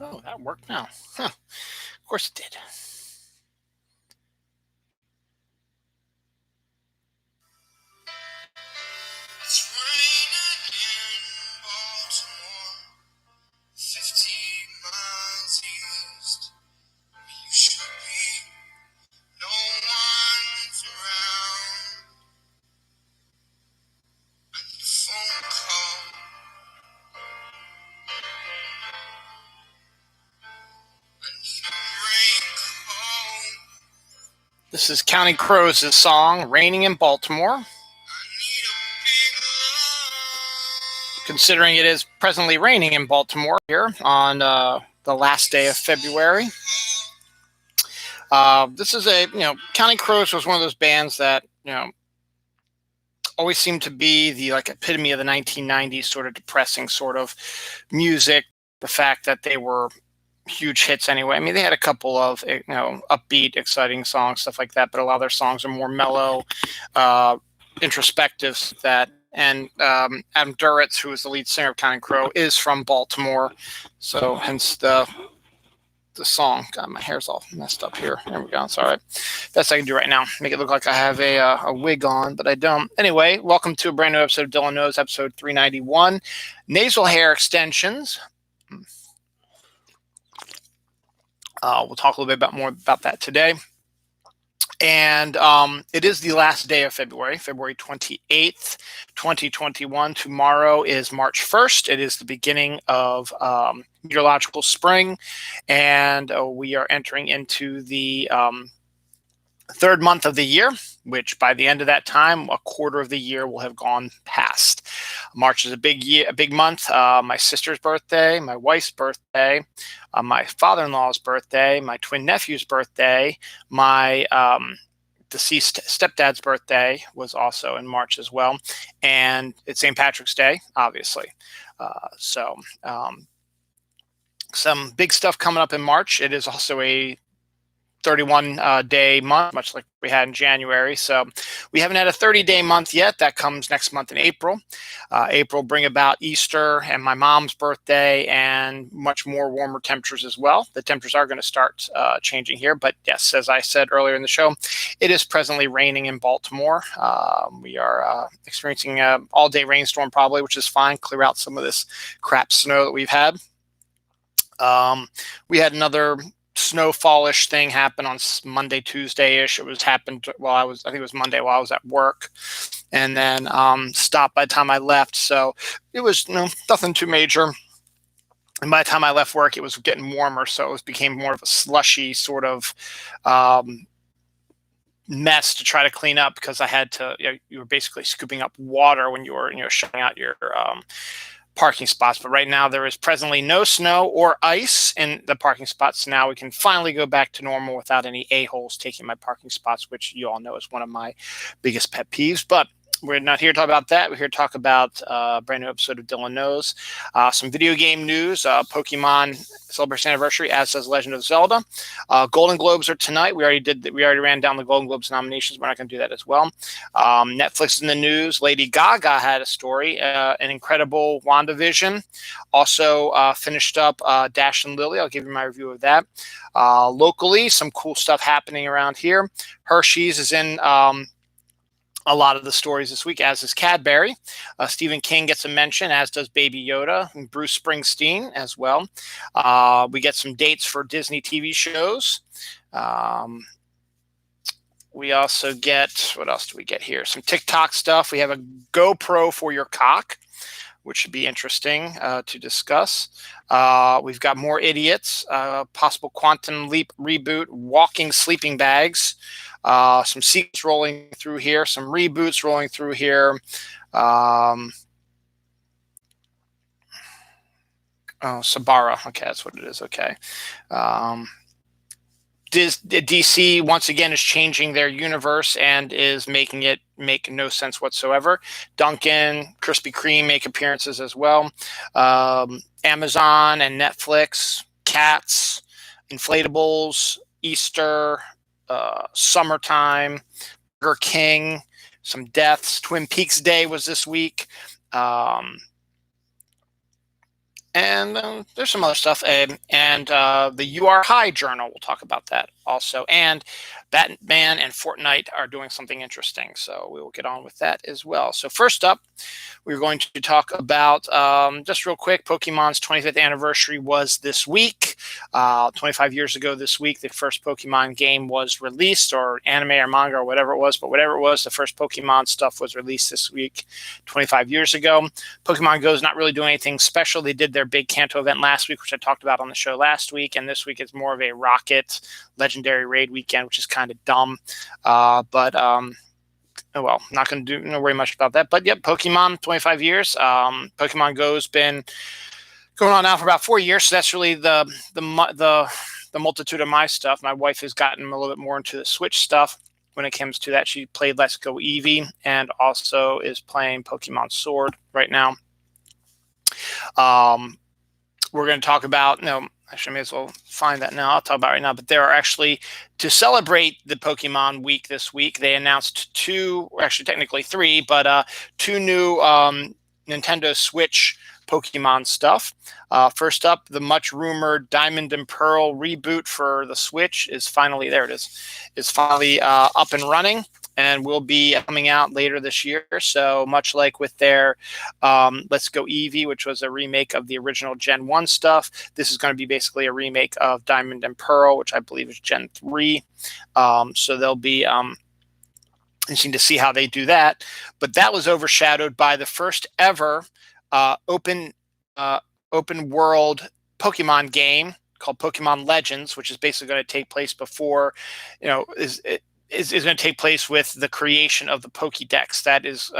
Oh, that worked now. Huh. Of course it did. It's raining in Baltimore, 50 miles east. You should be, no one's around. I need a phone call. I need a raincoat. This is Counting Crows' song, Raining in Baltimore. I need a big love. Considering it is presently raining in Baltimore here on the last day of February. This is Counting Crows was one of those bands that, always seemed to be the epitome of the 1990s sort of depressing sort of music. The fact that they were huge hits anyway. I mean, they had a couple of upbeat, exciting songs, stuff like that, but a lot of their songs are more mellow, introspective. And Adam Duritz, who is the lead singer of Counting Crow, is from Baltimore, so hence the song. God, my hair's all messed up here. There we go. It's all right. Best I can do right now. Make it look like I have a wig on, but I don't. Anyway, welcome to a brand new episode of Dylan Knows, episode 391. Nasal hair extensions. We'll talk a little bit more about that today. And it is the last day of February 28th, 2021. Tomorrow is March 1st. It is the beginning of meteorological spring, and we are entering into the third month of the year, which by the end of that time, a quarter of the year will have gone past. March is a big month. My sister's birthday, my wife's birthday, my father-in-law's birthday, my twin nephew's birthday, my deceased stepdad's birthday was also in March as well, and it's St. Patrick's Day, obviously. Some big stuff coming up in March. It is also a 31-day month, much like we had in January. So we haven't had a 30-day month yet. That comes next month in April. April bring about Easter and my mom's birthday and much more warmer temperatures as well. The temperatures are going to start changing here. But yes, as I said earlier in the show, it is presently raining in Baltimore. We are experiencing an all-day rainstorm probably, which is fine. Clear out some of this crap snow that we've had. We had another snowfallish thing happen on Monday, Tuesday-ish. It happened I think it was Monday while I was at work, and then stopped by the time I left. So it was nothing too major. And by the time I left work, it was getting warmer, so it became more of a slushy sort of mess to try to clean up, because I had to. You were basically scooping up water when you were shutting out your parking spots. But right now there is presently no snow or ice in the parking spots. So now we can finally go back to normal without any a-holes taking my parking spots, which you all know is one of my biggest pet peeves. But we're not here to talk about that. We're here to talk about a brand new episode of Dylan Knows. Some video game news. Pokemon celebrates anniversary, as does Legend of Zelda. Golden Globes are tonight. We already ran down the Golden Globes nominations. We're not going to do that as well. Netflix in the news. Lady Gaga had a story, an incredible WandaVision. Also finished up Dash and Lily. I'll give you my review of that. Locally, some cool stuff happening around here. Hershey's is in a lot of the stories this week, as is Cadbury. Stephen King gets a mention, as does Baby Yoda, and Bruce Springsteen as well. We get some dates for Disney TV shows. We also get, what else do we get here? Some TikTok stuff. We have a GoPro for your cock, which should be interesting to discuss. We've got more idiots, possible Quantum Leap reboot, walking sleeping bags. Some sequels rolling through here, some reboots rolling through here. Sabara. Okay, that's what it is. Okay. DC once again is changing their universe and is making it make no sense whatsoever. Dunkin', Krispy Kreme make appearances as well. Amazon and Netflix, cats, inflatables, Easter, summertime, Burger King, some deaths. Twin Peaks Day was this week. And there's some other stuff. And the You Are High Journal, we'll talk about that also. And Batman and Fortnight are doing something interesting. So we will get on with that as well. So first up, we're going to talk about, just real quick, Pokemon's 25th anniversary was this week. 25 years ago this week, the first Pokemon game was released, or anime or manga or whatever it was. But whatever it was, the first Pokemon stuff was released this week, 25 years ago. Pokemon Go is not really doing anything special. They did their big Kanto event last week, which I talked about on the show last week. And this week is more of a Rocket Legendary Raid weekend, which is kind of dumb. Oh, well, not going to do worry much about that. But yep, Pokemon, 25 years. Pokemon Go's been going on now for about 4 years. So that's really the multitude of my stuff. My wife has gotten a little bit more into the Switch stuff when it comes to that. She played Let's Go Eevee and also is playing Pokemon Sword right now. We're going to talk about, actually, I may as well find that now. I'll talk about it right now. But there are actually, to celebrate the Pokemon Week this week, they announced two, or actually technically three, but two new Nintendo Switch Pokemon stuff. First up, the much rumored Diamond and Pearl reboot for the Switch is finally, there it is finally up and running, and will be coming out later this year. So much like with their Let's Go Eevee, which was a remake of the original Gen 1 stuff, this is going to be basically a remake of Diamond and Pearl, which I believe is Gen 3. So they'll be interesting to see how they do that. But that was overshadowed by the first ever open world Pokemon game called Pokemon Legends, which is basically going to take place before, is going to take place with the creation of the Pokédex. That is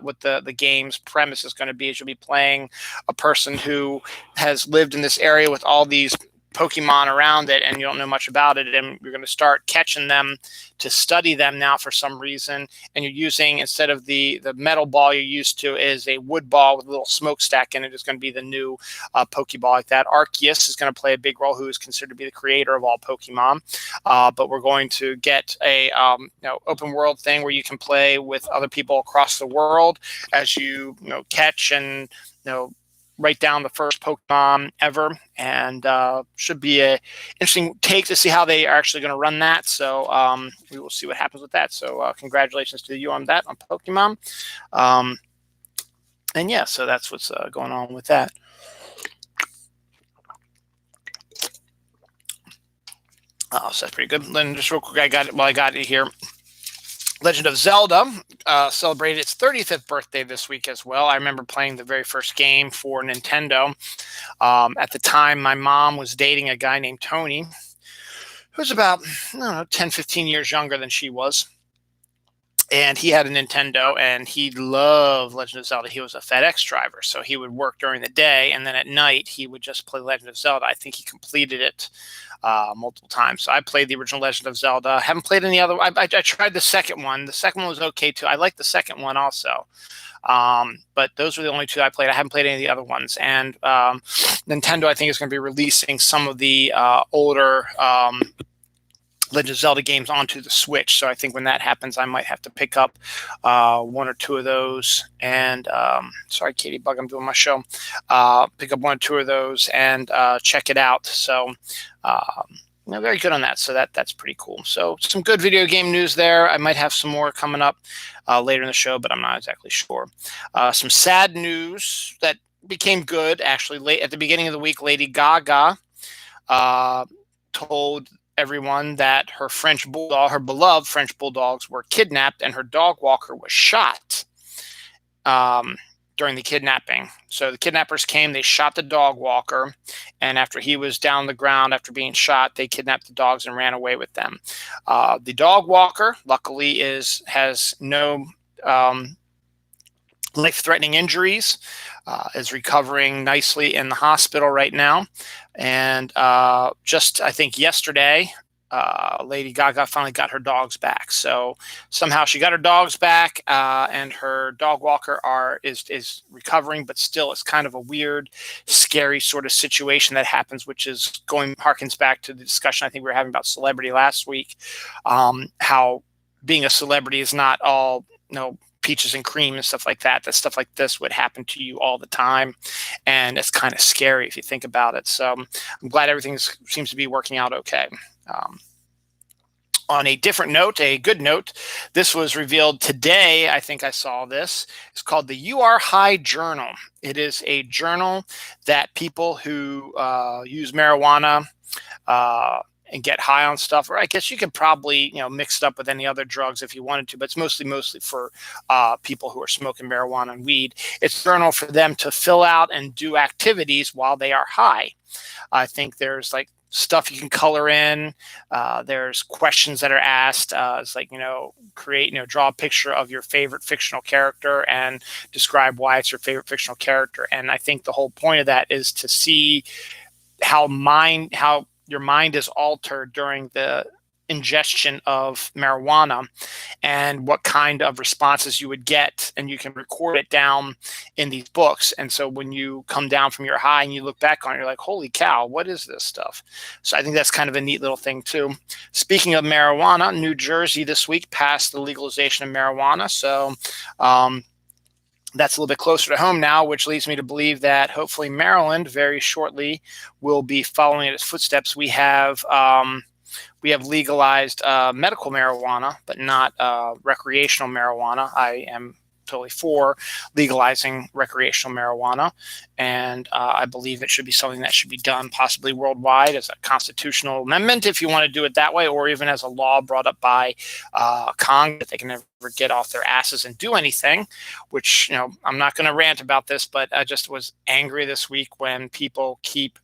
what the game's premise is going to be. Is you'll be playing a person who has lived in this area with all these Pokemon around it, and you don't know much about it, and you're going to start catching them to study them now for some reason. And you're using, instead of the metal ball you're used to, is a wood ball with a little smokestack in it. Is going to be the new Pokeball like that. Arceus is going to play a big role, who is considered to be the creator of all Pokemon. But we're going to get a open world thing where you can play with other people across the world as you catch and write down the first Pokemon ever, and should be a interesting take to see how they are actually going to run that. So we will see what happens with that. So congratulations to you on that, on Pokemon. And yeah, so that's what's going on with that. Oh, so that's pretty good. Then just real quick, I got it here. Legend of Zelda celebrated its 35th birthday this week as well. I remember playing the very first game for Nintendo. At the time, my mom was dating a guy named Tony, who was about, 10, 15 years younger than she was. And he had a Nintendo, and he loved Legend of Zelda. He was a FedEx driver, so he would work during the day, and then at night he would just play Legend of Zelda. I think he completed it multiple times. So I played the original Legend of Zelda. I haven't played any other. I tried the second one. The second one was okay too. I liked the second one also. But those were the only two I played. I haven't played any of the other ones. And Nintendo, I think, is going to be releasing some of the older Legend of Zelda games onto the Switch. So I think when that happens, I might have to pick up one or two of those. And sorry, Katie Bug, I'm doing my show. Pick up one or two of those and check it out. So very good on that. So that's pretty cool. So some good video game news there. I might have some more coming up later in the show, but I'm not exactly sure. Some sad news that became good, actually. Late at the beginning of the week, Lady Gaga told everyone that her French bulldog, her beloved French bulldogs, were kidnapped, and her dog walker was shot during the kidnapping. So the kidnappers came, they shot the dog walker, and after he was down on the ground after being shot, they kidnapped the dogs and ran away with them. The dog walker, luckily, has no life-threatening injuries, is recovering nicely in the hospital right now. And just, I think, yesterday, Lady Gaga finally got her dogs back. So somehow she got her dogs back, and her dog walker is recovering, but still it's kind of a weird, scary sort of situation that happens, which is harkens back to the discussion I think we were having about celebrity last week, how being a celebrity is not all, peaches and cream and stuff like that, that stuff like this would happen to you all the time. And it's kind of scary if you think about it. So I'm glad everything seems to be working out okay. On a different note, a good note, this was revealed today. I think I saw this. It's called the You Are High Journal. It is a journal that people who use marijuana and get high on stuff, or I guess you could probably, mix it up with any other drugs if you wanted to, but it's mostly for people who are smoking marijuana and weed. It's a journal for them to fill out and do activities while they are high. I think there's like stuff you can color in. There's questions that are asked. It's like, draw a picture of your favorite fictional character and describe why it's your favorite fictional character. And I think the whole point of that is to see how your mind is altered during the ingestion of marijuana and what kind of responses you would get, and you can record it down in these books. And so when you come down from your high and you look back on it, you're like, holy cow, what is this stuff? So I think that's kind of a neat little thing too. Speaking of marijuana, New Jersey this week passed the legalization of marijuana. So that's a little bit closer to home now, which leads me to believe that hopefully Maryland very shortly will be following in its footsteps. We have legalized medical marijuana, but not recreational marijuana. I am totally for legalizing recreational marijuana, and I believe it should be something that should be done possibly worldwide as a constitutional amendment, if you want to do it that way, or even as a law brought up by Congress that they can never get off their asses and do anything. Which, I'm not going to rant about this, but I just was angry this week when people keep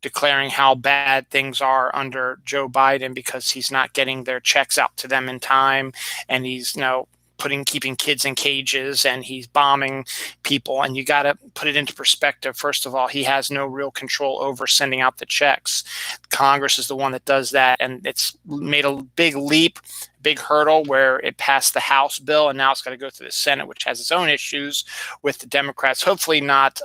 declaring how bad things are under Joe Biden because he's not getting their checks out to them in time, and he's keeping kids in cages, and he's bombing people. And you got to put it into perspective. First of all, he has no real control over sending out the checks. Congress is the one that does that, and it's made a big leap, big hurdle where it passed the House bill, and now it's got to go through the Senate, which has its own issues with the Democrats. Hopefully not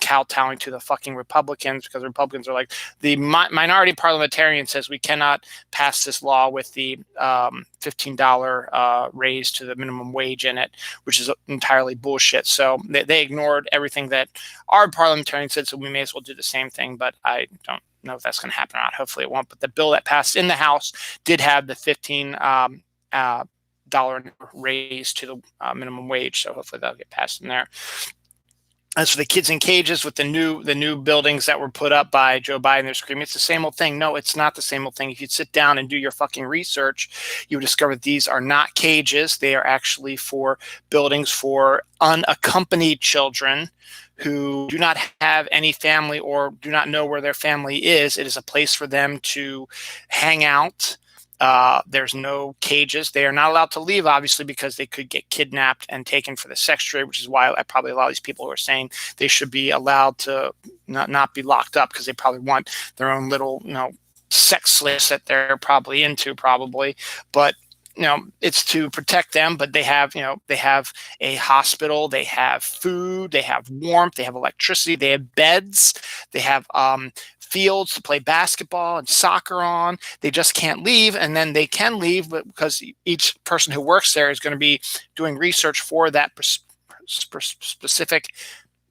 kowtowing to the fucking Republicans, because the Republicans are like, the minority parliamentarian says we cannot pass this law with the $15 raise to the minimum wage in it, which is entirely bullshit. So they ignored everything that our parliamentarian said, so we may as well do the same thing, but I don't know if that's going to happen or not. Hopefully it won't. But the bill that passed in the House did have the $15 raise to the minimum wage, so hopefully that'll get passed in there. As for the kids in cages with the new buildings that were put up by Joe Biden, they're screaming it's the same old thing. No, it's not the same old thing. If you'd sit down and do your fucking research, you would discover that these are not cages. They are actually for buildings for unaccompanied children who do not have any family or do not know where their family is. It is a place for them to hang out. There's no cages. They are not allowed to leave, obviously, because they could get kidnapped and taken for the sex trade, which is why probably a lot of these people who are saying they should be allowed to not be locked up, because they probably want their own little, sex slaves that they're probably into, But it's to protect them, but they have a hospital, they have food, they have warmth, they have electricity, they have beds, they have fields to play basketball and soccer on. They just can't leave, and then they can leave, but because each person who works there is going to be doing research for that specific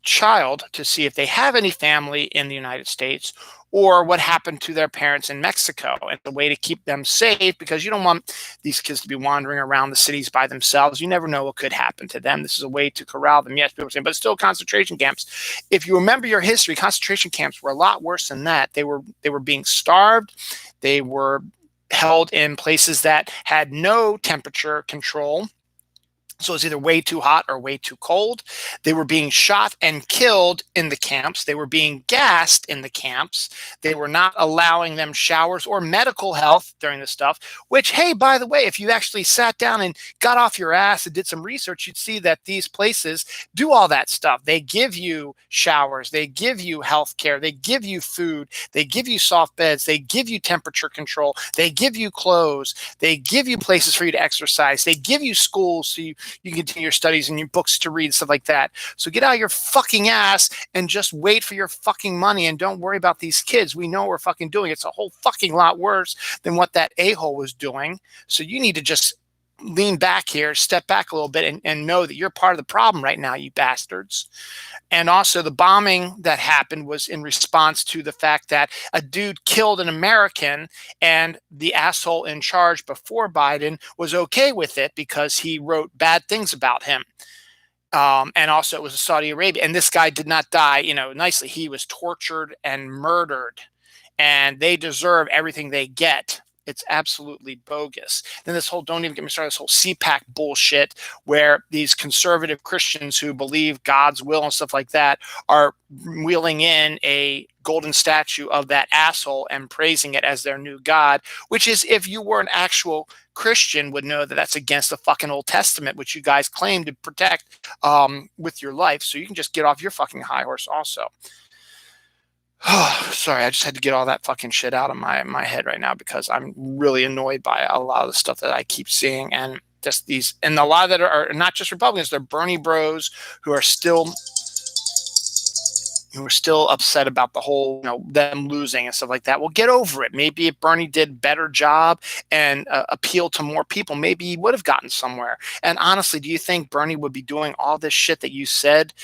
child to see if they have any family in the United States or what happened to their parents in Mexico, and the way to keep them safe, because you don't want these kids to be wandering around the cities by themselves. You never know what could happen to them. This is a way to corral them. Yes, people are saying, but it's still concentration camps. If you remember your history, concentration camps were a lot worse than that. They were being starved. They were held in places that had no temperature control. So it's either way too hot or way too cold. They were being shot and killed in the camps. They were being gassed in the camps. They were not allowing them showers or medical health during this stuff, which, hey, by the way, if you actually sat down and got off your ass and did some research, you'd see that these places do all that stuff. They give you showers. They give you health care. They give you food. They give you soft beds. They give you temperature control. They give you clothes. They give you places for you to exercise. They give you schools so you can continue your studies and your books to read, stuff like that. So get out of your fucking ass and just wait for your fucking money, and don't worry about these kids. We know what we're fucking doing. It's a whole fucking lot worse than what that a-hole was doing. So you need to just lean back here, step back a little bit, and know that you're part of the problem right now, you bastards. And also, the bombing that happened was in response to the fact that a dude killed an American, and the asshole in charge before Biden was okay with it because he wrote bad things about him. And also, it was Saudi Arabia. And this guy did not die, nicely. He was tortured and murdered, and they deserve everything they get. It's absolutely bogus. Then don't even get me started, this whole CPAC bullshit where these conservative Christians who believe God's will and stuff like that are wheeling in a golden statue of that asshole and praising it as their new God, which is, if you were an actual Christian, would know that that's against the fucking Old Testament, which you guys claim to protect with your life. So you can just get off your fucking high horse also. Sorry, I just had to get all that fucking shit out of my head right now because I'm really annoyed by a lot of the stuff that I keep seeing, and just these, and a lot of that are not just Republicans, they're Bernie bros who are still upset about the whole, them losing and stuff like that. Well, get over it. Maybe if Bernie did a better job and appealed to more people, maybe he would have gotten somewhere. And honestly, do you think Bernie would be doing all this shit that you said,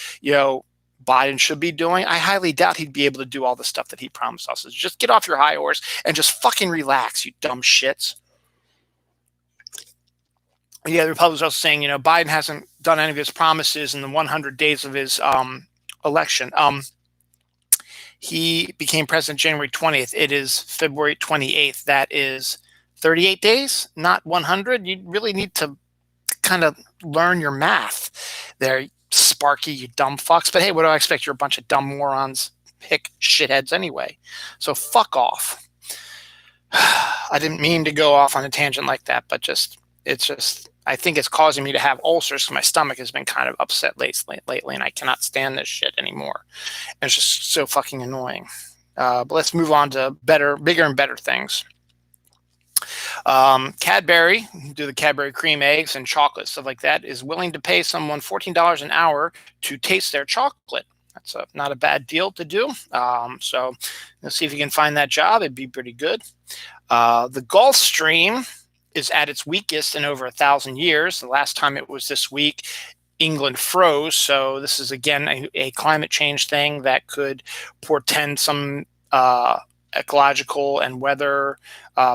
Biden should be doing? I highly doubt he'd be able to do all the stuff that he promised us. So just get off your high horse and just fucking relax, you dumb shits. Yeah, the Republicans are also saying, Biden hasn't done any of his promises in the 100 days of his election. He became president January 20th. It is February 28th. That is 38 days, not 100. You really need to kind of learn your math there, Sparky, you dumb fucks. But hey, what do I expect? You're a bunch of dumb morons, hick shitheads anyway. So fuck off. I didn't mean to go off on a tangent like that, but I think it's causing me to have ulcers because my stomach has been kind of upset lately, and I cannot stand this shit anymore. And it's just so fucking annoying. But let's move on to bigger and better things. Cadbury, do the Cadbury cream eggs and chocolate, stuff like that, is willing to pay someone $14 an hour to taste their chocolate. That's not a bad deal to do. So let's see if you can find that job. It'd be pretty good. The Gulf Stream is at its weakest in over 1,000 years. The last time it was this weak, England froze. So this is, again, a climate change thing that could portend some ecological and weather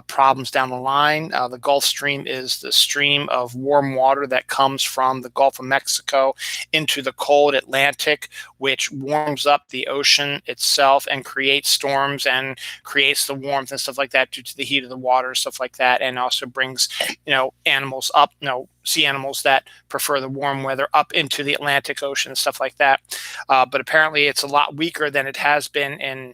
problems down the line. The Gulf Stream is the stream of warm water that comes from the Gulf of Mexico into the cold Atlantic, which warms up the ocean itself and creates storms and creates the warmth and stuff like that due to the heat of the water, stuff like that, and also brings animals up, sea animals that prefer the warm weather up into the Atlantic Ocean and stuff like that. But apparently it's a lot weaker than it has been in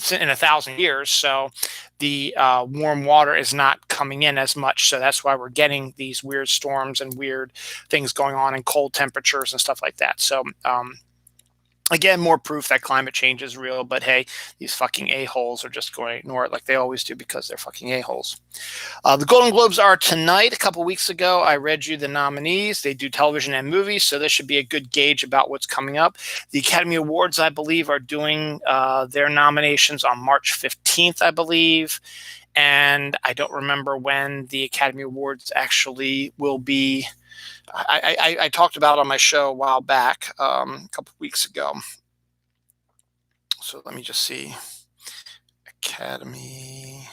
1,000 years. So the warm water is not coming in as much. So that's why we're getting these weird storms and weird things going on in cold temperatures and stuff like that. So again, more proof that climate change is real. But hey, these fucking a-holes are just going to ignore it like they always do because they're fucking a-holes. The Golden Globes are tonight. A couple weeks ago, I read you the nominees. They do television and movies, so this should be a good gauge about what's coming up. The Academy Awards, I believe, are doing their nominations on March 15th, I believe. And I don't remember when the Academy Awards actually will be. I talked about it on my show a while back, a couple weeks ago. So let me just see. Academy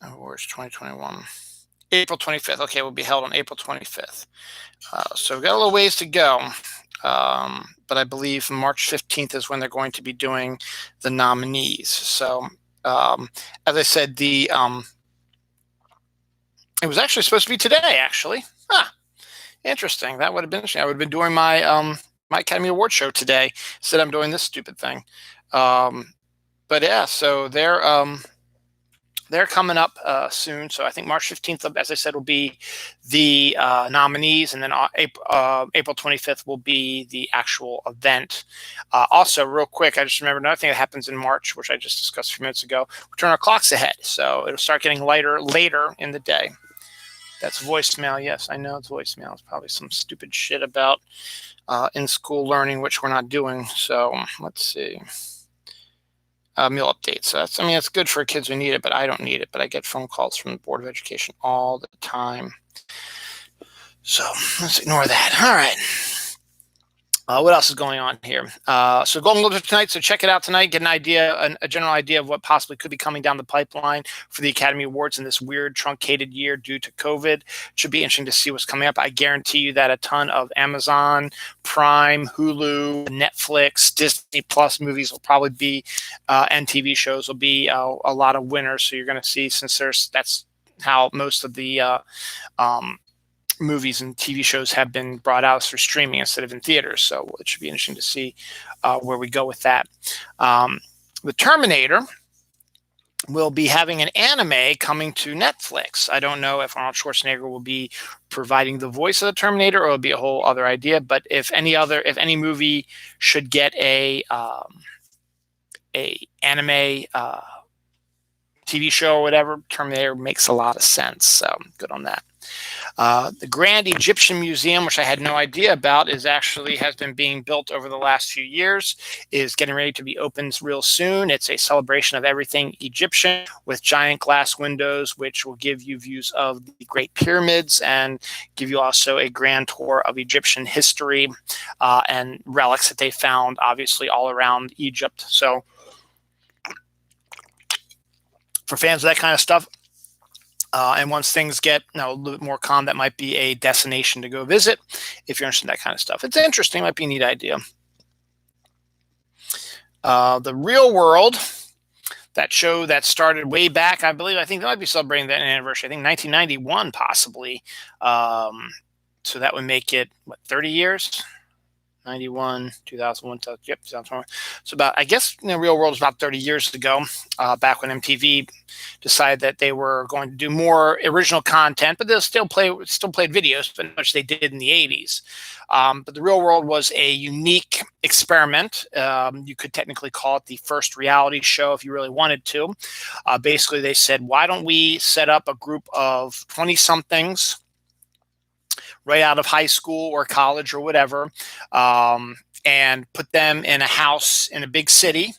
Awards 2021. April 25th. Okay, it will be held on April 25th. So we've got a little ways to go. But I believe March 15th is when they're going to be doing the nominees. So as I said, it was actually supposed to be today, actually. Interesting. That would have been interesting. I would have been doing my my Academy Award show today. Instead, I'm doing this stupid thing. But yeah, so they're coming up soon. So I think March 15th, as I said, will be the nominees, and then April 25th will be the actual event. Also, real quick, I just remembered another thing that happens in March, which I just discussed a few minutes ago. We turn our clocks ahead, so it'll start getting lighter later in the day. That's voicemail. Yes, I know it's voicemail. It's probably some stupid shit about in-school learning, which we're not doing. So let's see. meal update. So that's, I mean, it's good for kids who need it, but I don't need it. But I get phone calls from the Board of Education all the time. So let's ignore that. All right. What else is going on here? So Golden Globes tonight. So check it out tonight. Get an idea, a general idea of what possibly could be coming down the pipeline for the Academy Awards in this weird truncated year due to COVID. It should be interesting to see what's coming up. I guarantee you that a ton of Amazon, Prime, Hulu, Netflix, Disney Plus movies will probably be, and TV shows will be a lot of winners. So you're going to see, since that's how most of the movies and TV shows have been brought out through streaming instead of in theaters. So it should be interesting to see where we go with that. The Terminator will be having an anime coming to Netflix. I don't know if Arnold Schwarzenegger will be providing the voice of the Terminator, or it'll be a whole other idea. But if any movie should get a anime TV show or whatever, Terminator makes a lot of sense. So good on that. The Grand Egyptian Museum, which I had no idea about, has been being built over the last few years, is getting ready to be opened real soon. It's a celebration of everything Egyptian with giant glass windows, which will give you views of the Great Pyramids and give you also a grand tour of Egyptian history and relics that they found, obviously, all around Egypt. So for fans of that kind of stuff, and once things get a little bit more calm, that might be a destination to go visit if you're interested in that kind of stuff. It's interesting, might be a neat idea. The Real World, that show that started way back, I think they might be celebrating that anniversary. I think 1991 possibly. So that would make it 30 years. 91, 2001, yep, 2001. So about, I guess, Real World was about 30 years ago, back when MTV decided that they were going to do more original content, but they'll still played videos, but much they did in the 80s. But the Real World was a unique experiment. You could technically call it the first reality show if you really wanted to. Basically, they said, why don't we set up a group of 20-somethings right out of high school or college or whatever, and put them in a house in a big city.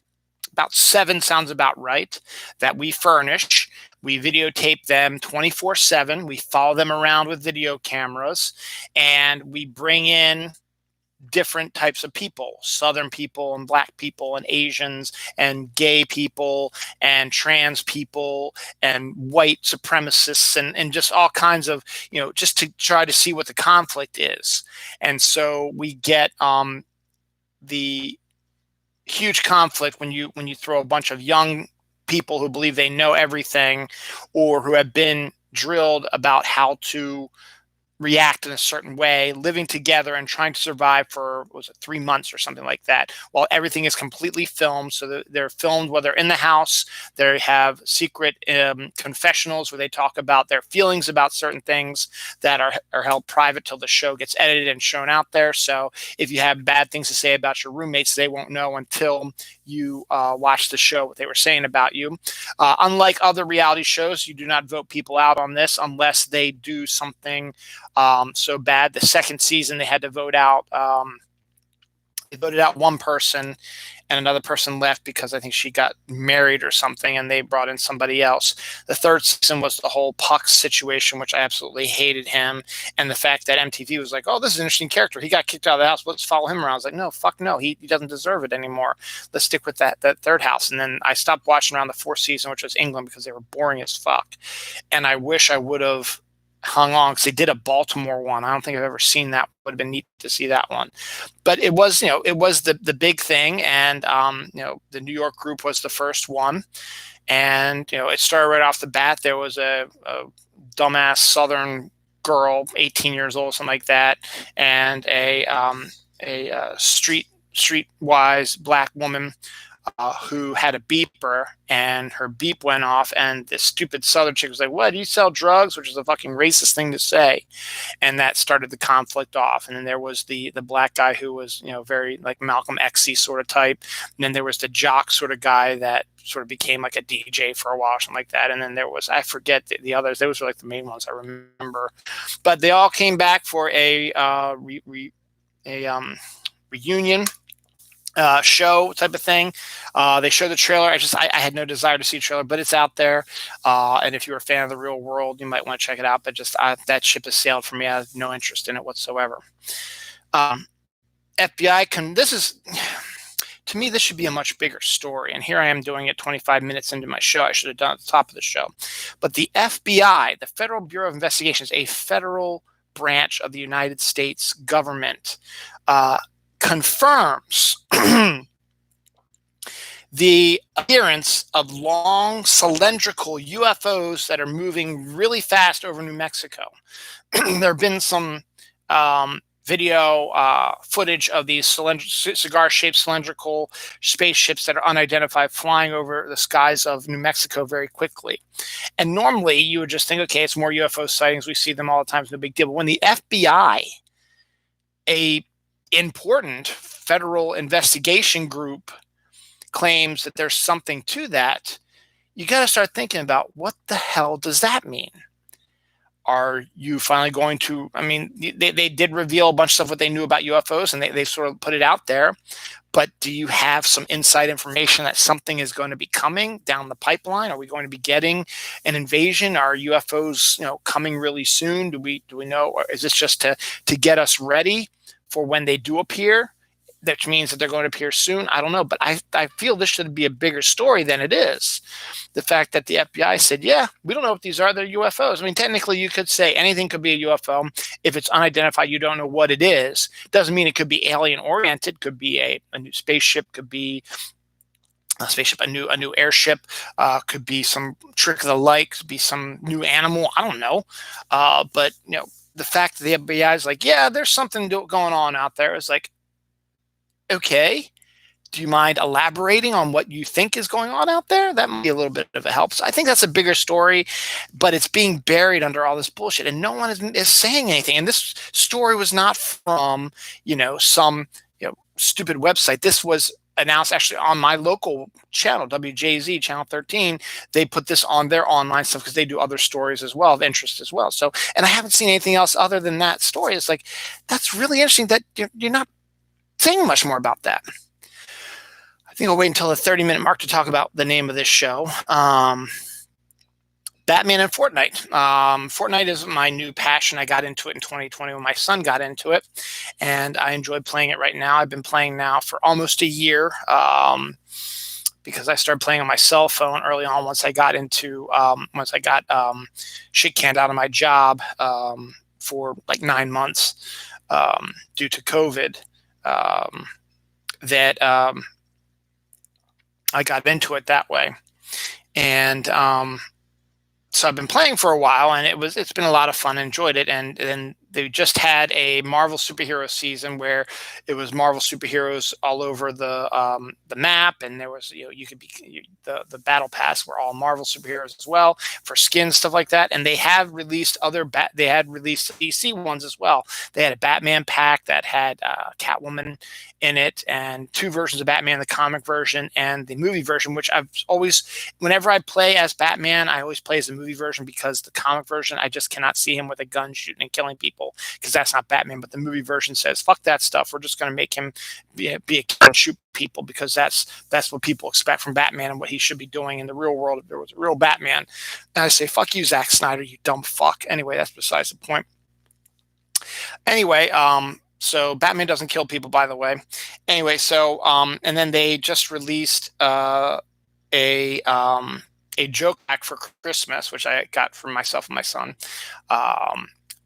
About 7 sounds about right, that we furnish. We videotape them 24/7. We follow them around with video cameras, and we bring in different types of people, Southern people and Black people and Asians and gay people and trans people and white supremacists and just all kinds of, just to try to see what the conflict is. And so we get the huge conflict when you throw a bunch of young people who believe they know everything, or who have been drilled about how to react in a certain way, living together and trying to survive for, 3 months or something like that, while everything is completely filmed. So they're filmed while they're in the house. They have secret confessionals where they talk about their feelings about certain things that are held private till the show gets edited and shown out there. So if you have bad things to say about your roommates, they won't know until you watch the show what they were saying about you. Unlike other reality shows, you do not vote people out on this unless they do something so bad. The second season, they had to vote out. They voted out one person, and another person left because I think she got married or something, and they brought in somebody else. The third season was the whole Puck situation, which I absolutely hated him. And the fact that MTV was like, oh, this is an interesting character. He got kicked out of the house. Let's follow him around. I was like, no, fuck no. He doesn't deserve it anymore. Let's stick with that third house. And then I stopped watching around the fourth season, which was England, because they were boring as fuck. And I wish I would have hung on, because they did a Baltimore one. I don't think I've ever seen that. Would have been neat to see that one. But it was, it was the big thing. And, the New York group was the first one. And, it started right off the bat. There was a dumbass Southern girl, 18 years old, something like that, and a streetwise Black woman who had a beeper, and her beep went off, and this stupid Southern chick was like, what, do you sell drugs? Which is a fucking racist thing to say. And that started the conflict off. And then there was the Black guy who was, very like Malcolm X-y sort of type. And then there was the jock sort of guy that sort of became like a DJ for a while, or something like that. And then there was, I forget the others. Those were like the main ones I remember. But they all came back for a reunion. show type of thing. They show the trailer. I had no desire to see a trailer, but it's out there. And if you're a fan of the real world, you might want to check it out. But that ship has sailed for me. I have no interest in it whatsoever. FBI to me, this should be a much bigger story. And here I am doing it 25 minutes into my show. I should have done it at the top of the show. But the FBI, the Federal Bureau of Investigation, is a federal branch of the United States government, confirms the appearance of long cylindrical UFOs that are moving really fast over New Mexico. There have been some video footage of these cigar-shaped cylindrical spaceships that are unidentified flying over the skies of New Mexico very quickly. And normally you would just think, okay, it's more UFO sightings. We see them all the time. It's no big deal. But when the FBI, a important federal investigation group, claims that there's something to that, you got to start thinking about, what the hell does that mean? Are you finally going to, I mean, they did reveal a bunch of stuff what they knew about UFOs, and they sort of put it out there, but do you have some inside information that something is going to be coming down the pipeline? Are we going to be getting an invasion? Are UFOs, coming really soon? Do we know, or is this just to get us ready for when they do appear? That means that they're going to appear soon. I don't know, but I feel this should be a bigger story than it is. The fact that the FBI said, yeah, we don't know what these are. They're UFOs. I mean, technically you could say anything could be a UFO. If it's unidentified, you don't know what it is. Doesn't mean it could be alien oriented. Could be a new spaceship, could be a spaceship, a new airship, could be some trick of the light, could be some new animal. I don't know. But the fact that the FBI is like, yeah, there's something going on out there, is like, okay, do you mind elaborating on what you think is going on out there? That might be a little bit of a help. So I think that's a bigger story, but it's being buried under all this bullshit, and no one is saying anything. And this story was not from, some stupid website. This was announced actually on my local channel, WJZ Channel 13. They put this on their online stuff because they do other stories as well of interest as well. So, and I haven't seen anything else other than that story. It's like, that's really interesting that you're not saying much more about that. I think I'll wait until the 30-minute mark to talk about the name of this show. Batman and Fortnite. Fortnite is my new passion. I got into it in 2020 when my son got into it, and I enjoy playing it right now. I've been playing now for almost a year, because I started playing on my cell phone early on once I got shit canned out of my job for like 9 months due to COVID. That I got into it that way, and so I've been playing for a while, and it's been a lot of fun. I enjoyed it, and then they just had a Marvel superhero season where it was Marvel superheroes all over the map, and there was the battle pass were all Marvel superheroes as well for skins, stuff like that. And they have released they had released DC ones as well. They had a Batman pack that had Catwoman in it, and 2 versions of Batman, the comic version and the movie version, which I've always, whenever I play as Batman, I always play as the movie version, because the comic version, I just cannot see him with a gun shooting and killing people, because that's not Batman. But the movie version says, fuck that stuff. We're just going to make him be a killer and shoot people, because that's what people expect from Batman and what he should be doing in the real world if there was a real Batman. And I say, fuck you, Zack Snyder, you dumb fuck. Anyway, that's besides the point. Anyway, so Batman doesn't kill people, by the way. Anyway, so and then they just released a joke pack for Christmas, which I got for myself and my son.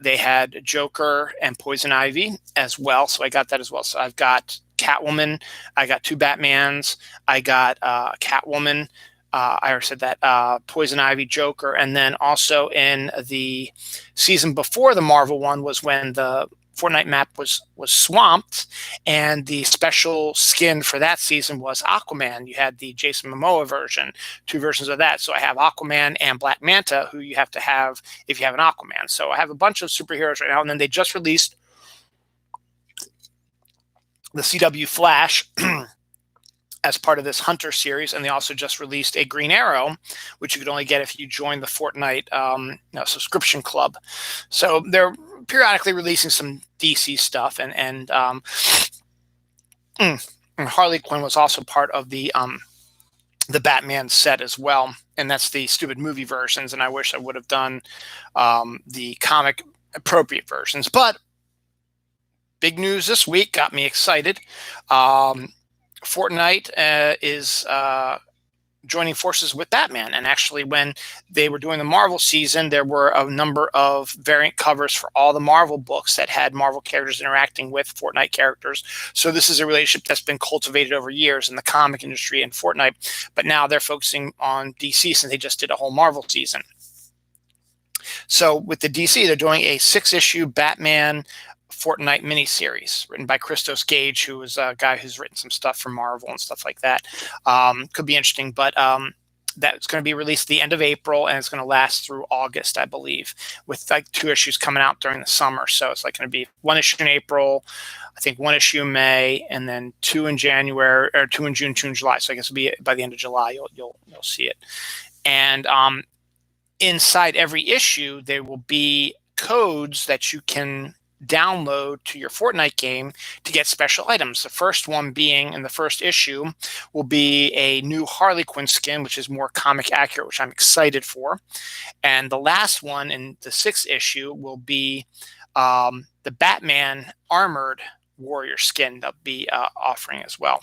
They had Joker and Poison Ivy as well, so I got that as well. So I've got Catwoman, I got 2 Batmans, I got Catwoman. I already said that, Poison Ivy, Joker, and then also in the season before the Marvel one was when the Fortnite map was swamped, and the special skin for that season was Aquaman. You had the Jason Momoa version, 2 versions of that. So I have Aquaman and Black Manta, who you have to have if you have an Aquaman. So I have a bunch of superheroes right now, and then they just released the CW Flash as part of this Hunter series, and they also just released a Green Arrow, which you could only get if you join the Fortnite subscription club. So they're periodically releasing some DC stuff, and And Harley Quinn was also part of the Batman set as well, and that's the stupid movie versions. And I wish I would have done the comic appropriate versions. But big news this week got me excited. Fortnight is joining forces with Batman. And actually, when they were doing the Marvel season, there were a number of variant covers for all the Marvel books that had Marvel characters interacting with Fortnite characters. So this is a relationship that's been cultivated over years in the comic industry and Fortnite. But now they're focusing on DC since they just did a whole Marvel season. So with the DC, they're doing a 6-issue Batman Fortnite miniseries written by Christos Gage, who is a guy who's written some stuff for Marvel and stuff like that. Could be interesting, but that's going to be released at the end of April, and it's going to last through August, I believe, with like 2 issues coming out during the summer. So it's like going to be 1 issue in April, I think 1 issue in May, and then 2 in January, or 2 in June, 2 in July. So I guess it'll be by the end of July, you'll see it. And inside every issue, there will be codes that you can download to your Fortnite game to get special items. The first one being in the first issue will be a new Harley Quinn skin, which is more comic accurate, which I'm excited for. And the last one in the 6th issue will be the Batman armored warrior skin they'll be offering as well.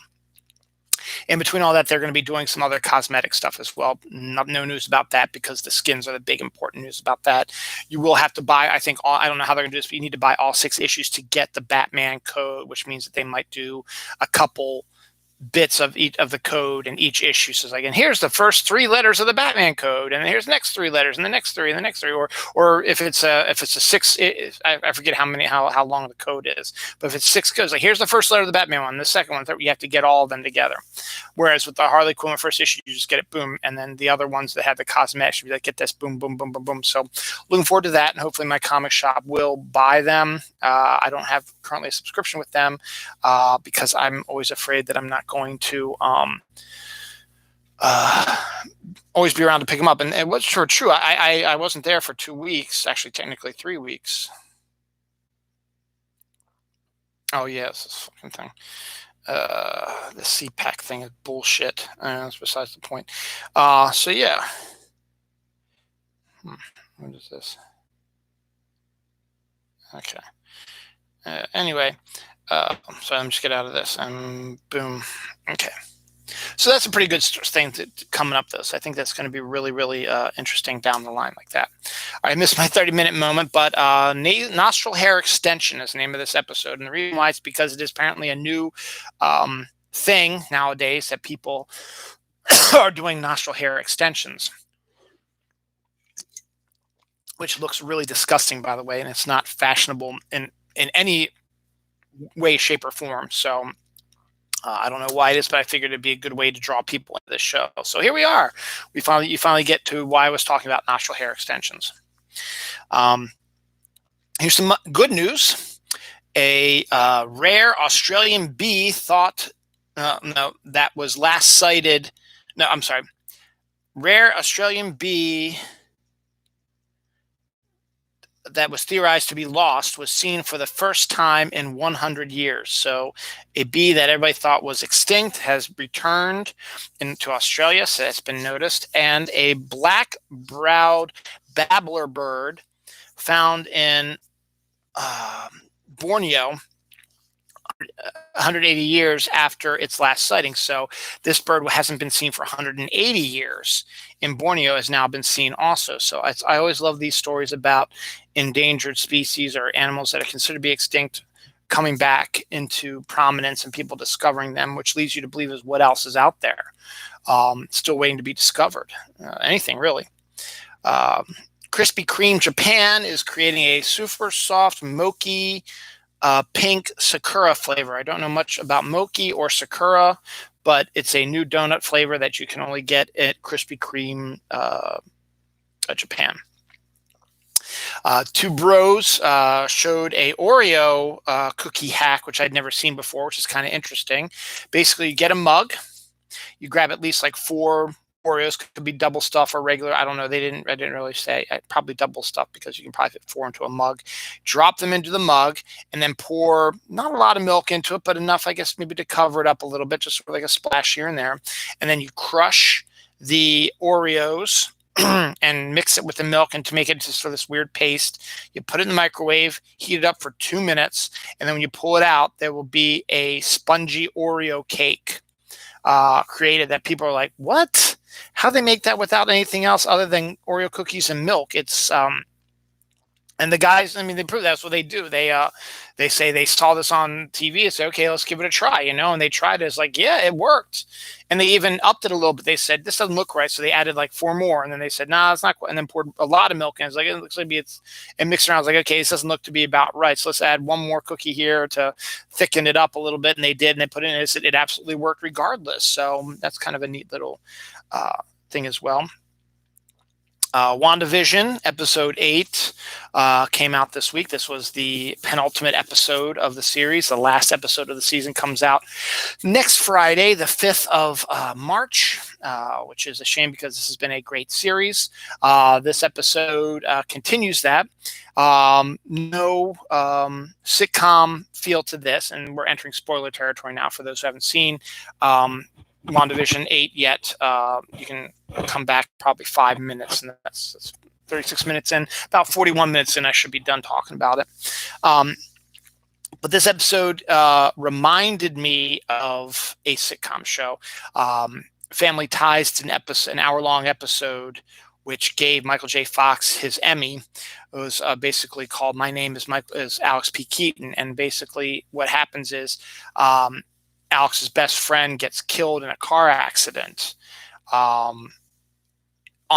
In between all that, they're going to be doing some other cosmetic stuff as well. No news about that because the skins are the big important news about that. You will have to buy, I think, I don't know how they're going to do this, but you need to buy all 6 issues to get the Batman code, which means that they might do a couple bits of each of the code in each issue. So it's like, and here's the first 3 letters of the Batman code, and here's the next 3 letters, and the next 3, and the next 3, or if it's a 6, I forget how long the code is, but if it's 6 codes, like here's the first letter of the Batman one, the second one, you have to get all of them together. Whereas with the Harley Quinn first issue, you just get it, boom, and then the other ones that have the cosmetics, you like get this, boom, boom, boom, boom, boom. So looking forward to that, and hopefully my comic shop will buy them. I don't have currently a subscription with them because I'm always afraid that I'm not going to always be around to pick them up. And it was sure true. I wasn't there for 2 weeks, actually technically 3 weeks. Oh yes, this fucking thing. The CPAC thing is bullshit. That's besides the point. So yeah. What is this? Okay. Anyway, so I'm just get out of this and boom. Okay. So that's a pretty good thing coming up, though. So I think that's going to be really, really interesting down the line like that. I missed my 30-minute moment, but nostril hair extension is the name of this episode. And the reason why it's because it is apparently a new thing nowadays that people are doing nostril hair extensions, which looks really disgusting, by the way, and it's not fashionable in any way, shape, or form. So I don't know why it is, but I figured it'd be a good way to draw people into this show. So here we are. You finally get to why I was talking about nostril hair extensions. Here's some good news. A rare Australian bee that was last sighted. No, I'm sorry. Rare Australian bee that was theorized to be lost was seen for the first time in 100 years. So a bee that everybody thought was extinct has returned into Australia, so that's been noticed. And a black-browed babbler bird found in Borneo 180 years after its last sighting. So this bird hasn't been seen for 180 years. In Borneo has now been seen also. So I always love these stories about endangered species or animals that are considered to be extinct coming back into prominence and people discovering them, which leads you to believe is what else is out there still waiting to be discovered. Anything really. Krispy Kreme Japan is creating a super soft mochi pink sakura flavor. I don't know much about mochi or sakura, but it's a new donut flavor that you can only get at Krispy Kreme Japan. 2 bros showed a Oreo cookie hack, which I'd never seen before, which is kind of interesting. Basically, you get a mug, you grab at least like 4 Oreos could be double stuff or regular. I don't know. I didn't really say. Probably double stuff because you can probably fit 4 into a mug. Drop them into the mug and then pour not a lot of milk into it, but enough, I guess, maybe to cover it up a little bit, just sort of like a splash here and there. And then you crush the Oreos and mix it with the milk, and to make it just sort of this weird paste, you put it in the microwave, heat it up for 2 minutes, and then when you pull it out, there will be a spongy Oreo cake created that people are like, what? How they make that without anything else other than Oreo cookies and milk? It's and the guys, I mean, they prove that's what they do. They say they saw this on TV and say, okay, let's give it a try, and they tried it. It's like, yeah, it worked. And they even upped it a little bit. They said, this doesn't look right. So they added like 4 more. And then they said, nah, it's not quite. And then poured a lot of milk in. It's like, it looks like and mixed around. I was like, okay, this doesn't look to be about right. So let's add 1 more cookie here to thicken it up a little bit. And they did, and they put it in. It absolutely worked regardless. So that's kind of a neat little thing as well. WandaVision episode 8 came out this week. This was the penultimate episode of the series. The last episode of the season comes out next Friday, the 5th of March, which is a shame because this has been a great series. This episode continues that. No sitcom feel to this, and we're entering spoiler territory now for those who haven't seen WandaVision 8 yet. You can come back probably 5 minutes, and that's 36 minutes in. About 41 minutes in, I should be done talking about it. But this episode reminded me of a sitcom show. Family Ties to an hour-long episode which gave Michael J. Fox his Emmy. It was basically called "My Name is Alex P. Keaton," and basically what happens is Alex's best friend gets killed in a car accident on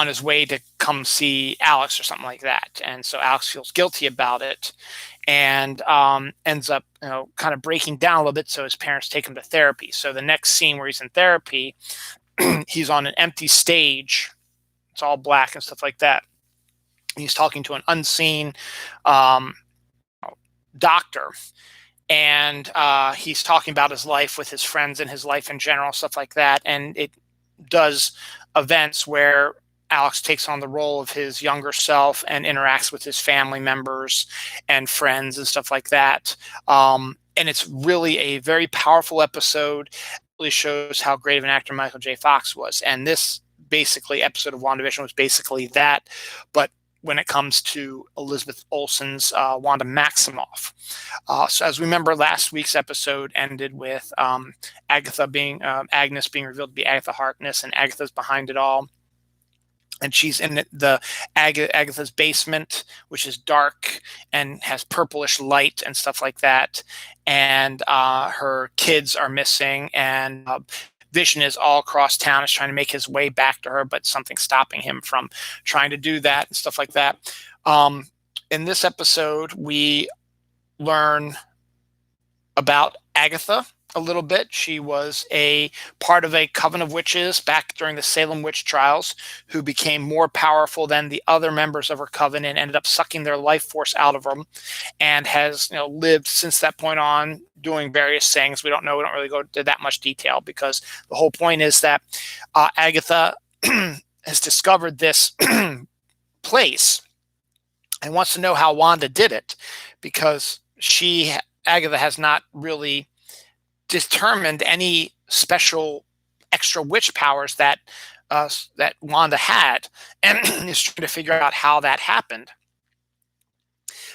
his way to come see Alex or something like that. And so Alex feels guilty about it and ends up, kind of breaking down a little bit. So his parents take him to therapy. So the next scene where he's in therapy, he's on an empty stage. It's all black and stuff like that. He's talking to an unseen doctor. And he's talking about his life with his friends and his life in general, stuff like that. And it does events where Alex takes on the role of his younger self and interacts with his family members and friends and stuff like that. And it's really a very powerful episode. It really shows how great of an actor Michael J. Fox was. And this basically episode of WandaVision was basically that, but when it comes to Elizabeth Olsen's Wanda Maximoff. So as we remember, last week's episode ended with Agnes being revealed to be Agatha Harkness, and Agatha's behind it all. And she's in Agatha's basement, which is dark and has purplish light and stuff like that. And her kids are missing, and Vision is all across town, is trying to make his way back to her, but something's stopping him from trying to do that and stuff like that. In this episode, we learn about Agatha a little bit. She was a part of a coven of witches back during the Salem witch trials who became more powerful than the other members of her coven and ended up sucking their life force out of them, and has lived since that point on doing various things. We don't know. We don't really go into that much detail because the whole point is that Agatha has discovered this place and wants to know how Wanda did it, because Agatha has not really determined any special extra witch powers that Wanda had, and is trying to figure out how that happened.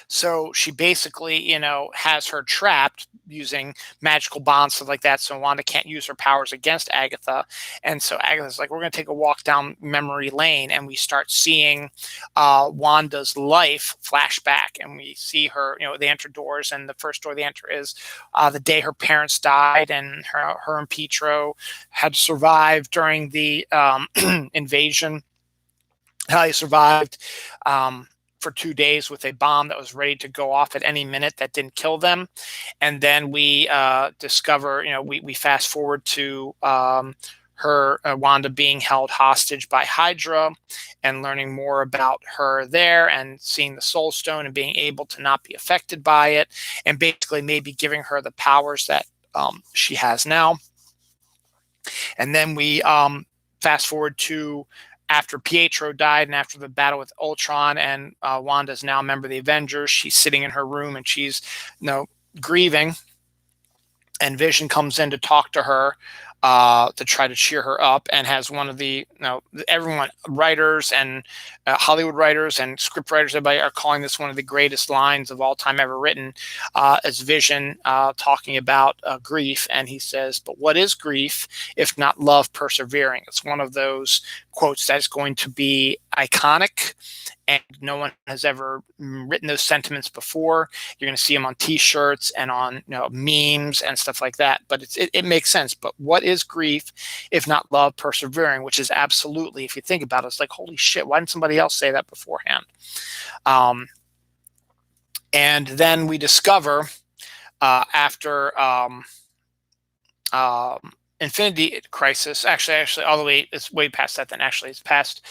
So she basically, has her trapped using magical bonds, stuff like that. So Wanda can't use her powers against Agatha. And so Agatha's like, we're going to take a walk down memory lane. And we start seeing Wanda's life flash back. And we see her, they enter doors. And the first door they enter is the day her parents died. And her and Pietro had survived during the invasion. How they survived for 2 days with a bomb that was ready to go off at any minute that didn't kill them. And then we discover, we fast forward to her, Wanda, being held hostage by Hydra, and learning more about her there, and seeing the Soul Stone and being able to not be affected by it, and basically maybe giving her the powers that she has now. And then we fast forward to after Pietro died and after the battle with Ultron, and Wanda is now a member of the Avengers. She's sitting in her room and she's, grieving. And Vision comes in to talk to her, to try to cheer her up, and has one of the, everyone, writers and Hollywood writers and script writers, everybody are calling this one of the greatest lines of all time ever written, as Vision talking about grief. And he says, "But what is grief if not love persevering?" It's one of those quotes that's going to be iconic, and no one has ever written those sentiments before. You're going to see them on T-shirts and on memes and stuff like that. But it makes sense. But what is grief if not love persevering? Which is absolutely, if you think about it, it's like, holy shit, why didn't somebody else say that beforehand? And then we discover after Infinity Crisis, actually, all the way, it's way past that. Then actually, it's past.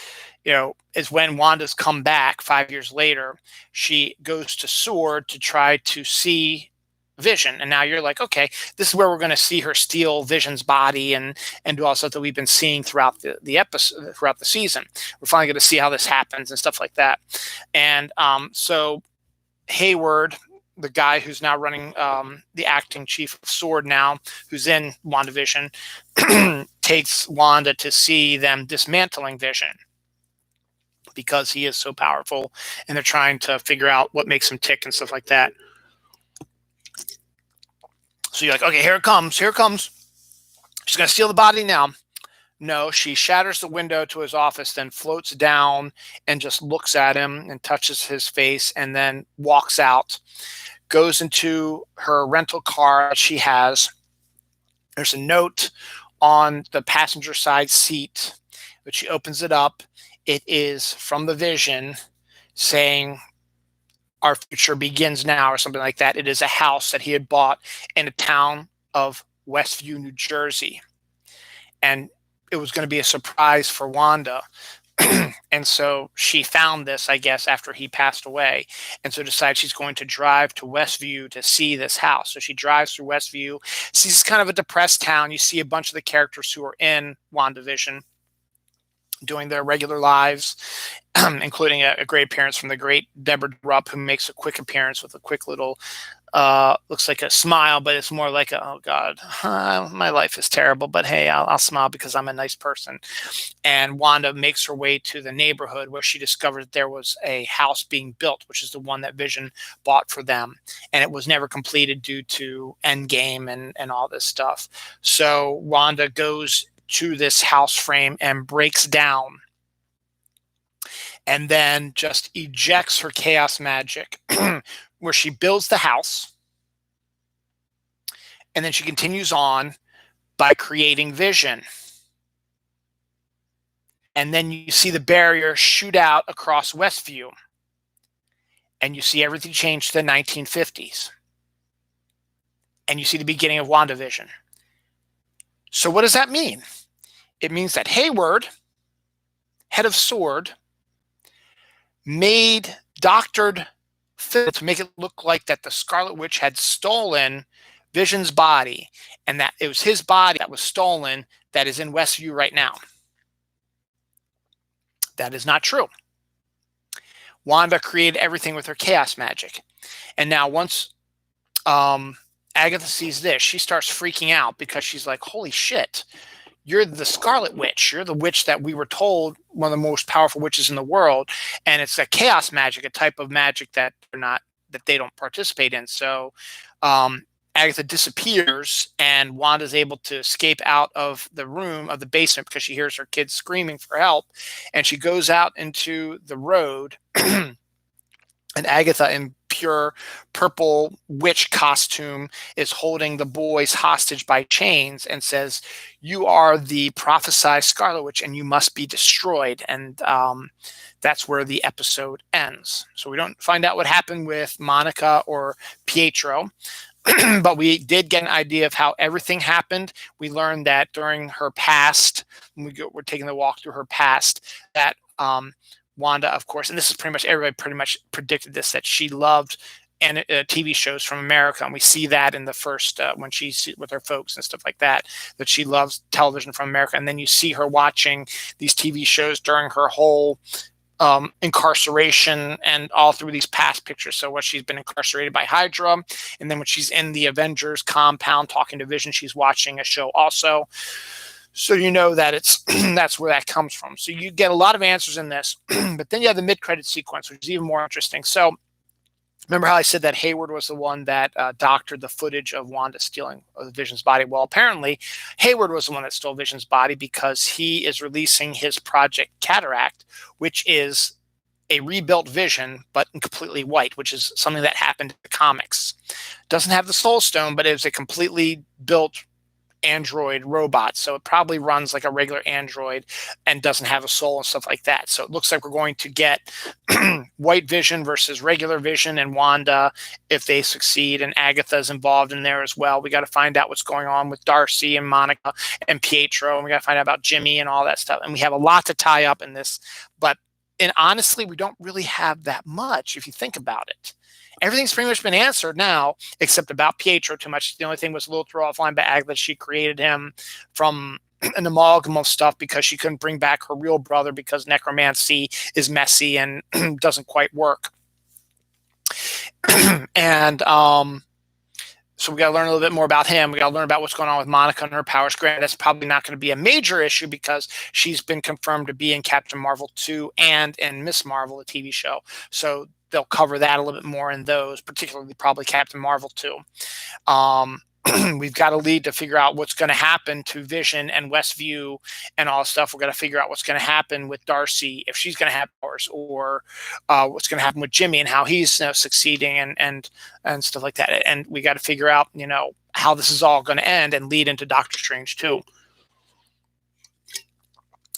Is when Wanda's come back 5 years later. She goes to SWORD to try to see Vision, and now you're like, okay, this is where we're going to see her steal Vision's body and do all stuff that we've been seeing throughout the episode, throughout the season. We're finally going to see how this happens and stuff like that. And so Hayward, the guy who's now running, the acting chief of SWORD now, who's in WandaVision, takes Wanda to see them dismantling Vision, because he is so powerful, and they're trying to figure out what makes him tick and stuff like that. So you're like, okay, here it comes. She's going to steal the body now. No, she shatters the window to his office, then floats down and just looks at him and touches his face, and then walks out, goes into her rental car that she has. There's a note on the passenger side seat, but she opens it up. It is from the Vision saying, "Our future begins now," or something like that. It is a house that he had bought in a town of Westview, New Jersey. And it was going to be a surprise for Wanda. And so she found this, I guess, after he passed away. And so decides she's going to drive to Westview to see this house. So she drives through Westview, sees kind of a depressed town. You see a bunch of the characters who are in WandaVision doing their regular lives, including a great appearance from the great Deborah Rupp, who makes a quick appearance with a quick little, looks like a smile, but it's more like oh God, my life is terrible, but hey, I'll smile because I'm a nice person. And Wanda makes her way to the neighborhood where she discovered that there was a house being built, which is the one that Vision bought for them. And it was never completed due to Endgame and all this stuff. So Wanda goes to this house frame and breaks down, and then just ejects her chaos magic where she builds the house, and then she continues on by creating Vision. And then you see the barrier shoot out across Westview, and you see everything change to the 1950s, and you see the beginning of WandaVision. So what does that mean? It means that Hayward, head of SWORD, made doctored film to make it look like that the Scarlet Witch had stolen Vision's body, and that it was his body that was stolen that is in Westview right now. That is not true. Wanda created everything with her chaos magic. And now once Agatha sees this, she starts freaking out because she's like, holy shit, you're the Scarlet Witch. You're the witch that we were told one of the most powerful witches in the world. And it's a chaos magic, a type of magic that they don't participate in. So Agatha disappears, and Wanda's able to escape out of the room of the basement because she hears her kids screaming for help. And she goes out into the road, and Agatha, in pure purple witch costume, is holding the boys hostage by chains and says, "You are the prophesied Scarlet Witch and you must be destroyed." And that's where the episode ends. So we don't find out what happened with Monica or Pietro, but we did get an idea of how everything happened. We learned that during her past, when we're taking the walk through her past, that Wanda, of course, and this is pretty much everybody pretty much predicted this, that she loved and TV shows from America, and we see that in the first when she's with her folks and stuff like that. That she loves television from America, and then you see her watching these TV shows during her whole incarceration and all through these past pictures. So what she's been incarcerated by Hydra, and then when she's in the Avengers compound talking to Vision, she's watching a show also. So you know that it's that's where that comes from. So you get a lot of answers in this, but then you have the mid-credit sequence, which is even more interesting. So remember how I said that Hayward was the one that doctored the footage of Wanda stealing Vision's body? Well, apparently Hayward was the one that stole Vision's body because he is releasing his Project Cataract, which is a rebuilt Vision, but completely white, which is something that happened in the comics. Doesn't have the Soul Stone, but it was a completely built Android robot, so it probably runs like a regular Android and doesn't have a soul and stuff like that. So it looks like we're going to get White Vision versus regular Vision and Wanda if they succeed, and Agatha's involved in there as well. We got to find out what's going on with Darcy and Monica and Pietro, and we got to find out about Jimmy and all that stuff. And we have a lot to tie up in this, and honestly, we don't really have that much if you think about it. Everything's pretty much been answered now, except about Pietro too much. The only thing was a little throw offline by Agatha. She created him from an amalgam of stuff because she couldn't bring back her real brother because necromancy is messy and doesn't quite work. And so we got to learn a little bit more about him. We got to learn about what's going on with Monica and her powers. Granted, that's probably not going to be a major issue because she's been confirmed to be in Captain Marvel 2 and in Miss Marvel, the TV show. So they'll cover that a little bit more in those, particularly probably Captain Marvel 2. We've got to lead to figure out what's going to happen to Vision and Westview and all this stuff. We're going to figure out what's going to happen with Darcy, if she's going to have powers, or what's going to happen with Jimmy and how he's succeeding and stuff like that. And we got to figure out, how this is all going to end and lead into Doctor Strange too.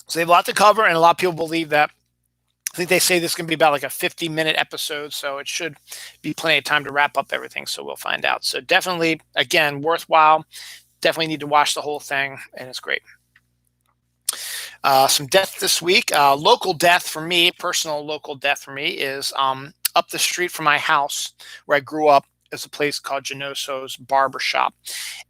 So they have a lot to cover, and a lot of people believe that. I think they say this is going to be about like a 50-minute episode, so it should be plenty of time to wrap up everything, so we'll find out. So definitely, again, worthwhile. Definitely need to watch the whole thing, and it's great. Some death this week. Local death for me, personal local death for me, is up the street from my house where I grew up. Is a place called Genoso's Barbershop,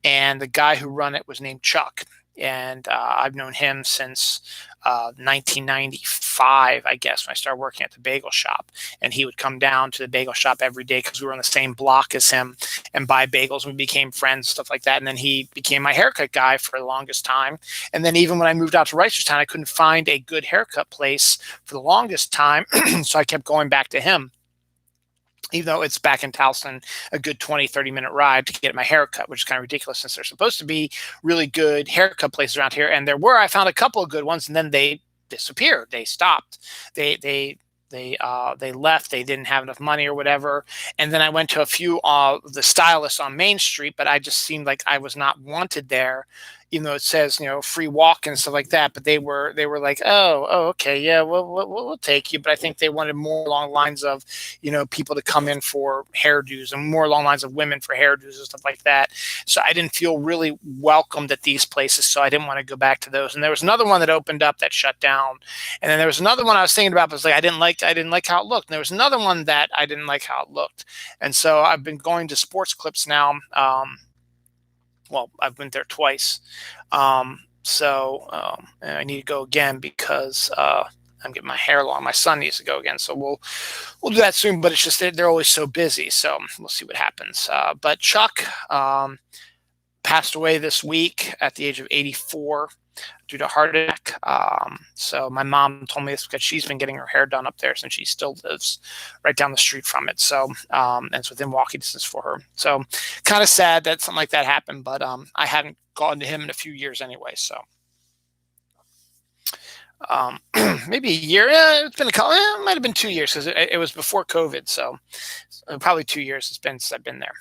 and the guy who run it was named Chuck. And I've known him since 1995, I guess, when I started working at the bagel shop. And he would come down to the bagel shop every day because we were on the same block as him and buy bagels. We became friends, stuff like that. And then he became my haircut guy for the longest time. And then even when I moved out to Reisterstown, I couldn't find a good haircut place for the longest time. So I kept going back to him, even though it's back in Towson, a good 20, 30-minute ride to get my haircut, which is kind of ridiculous since there's supposed to be really good haircut places around here. And I found a couple of good ones, and then they disappeared. They stopped. They left. They didn't have enough money or whatever. And then I went to a few of the stylists on Main Street, but I just seemed like I was not wanted there, even though it says, free walk and stuff like that. But they were like, oh, okay, yeah, we'll take you. But I think they wanted more along the lines of, people to come in for hairdos, and more along the lines of women for hairdos and stuff like that. So I didn't feel really welcomed at these places, so I didn't want to go back to those. And there was another one that opened up that shut down. And then there was another one I was thinking about, but it's like I didn't like how it looked. And there was another one that I didn't like how it looked. And so I've been going to Sports Clips now. Well, I've been there twice. And I need to go again because I'm getting my hair long. My son needs to go again. So we'll do that soon, but it's just they're always so busy. So we'll see what happens. But Chuck passed away this week at the age of 84 due to heart attack. So my mom told me this because she's been getting her hair done up there since she still lives right down the street from it. So and it's within walking distance for her. So kind of sad that something like that happened, but I hadn't gone to him in a few years anyway. So maybe a year. It's been it might have been 2 years because it was before COVID. So probably 2 years it's been since I've been there.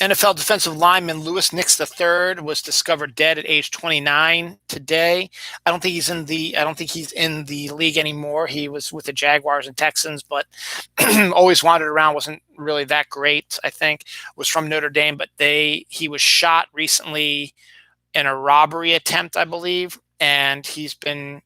NFL defensive lineman Louis Nix III was discovered dead at age 29 today. I don't think he's in the league anymore. He was with the Jaguars and Texans, but always wandered around. Wasn't really that great. I think was from Notre Dame, but he was shot recently in a robbery attempt, I believe, and he's been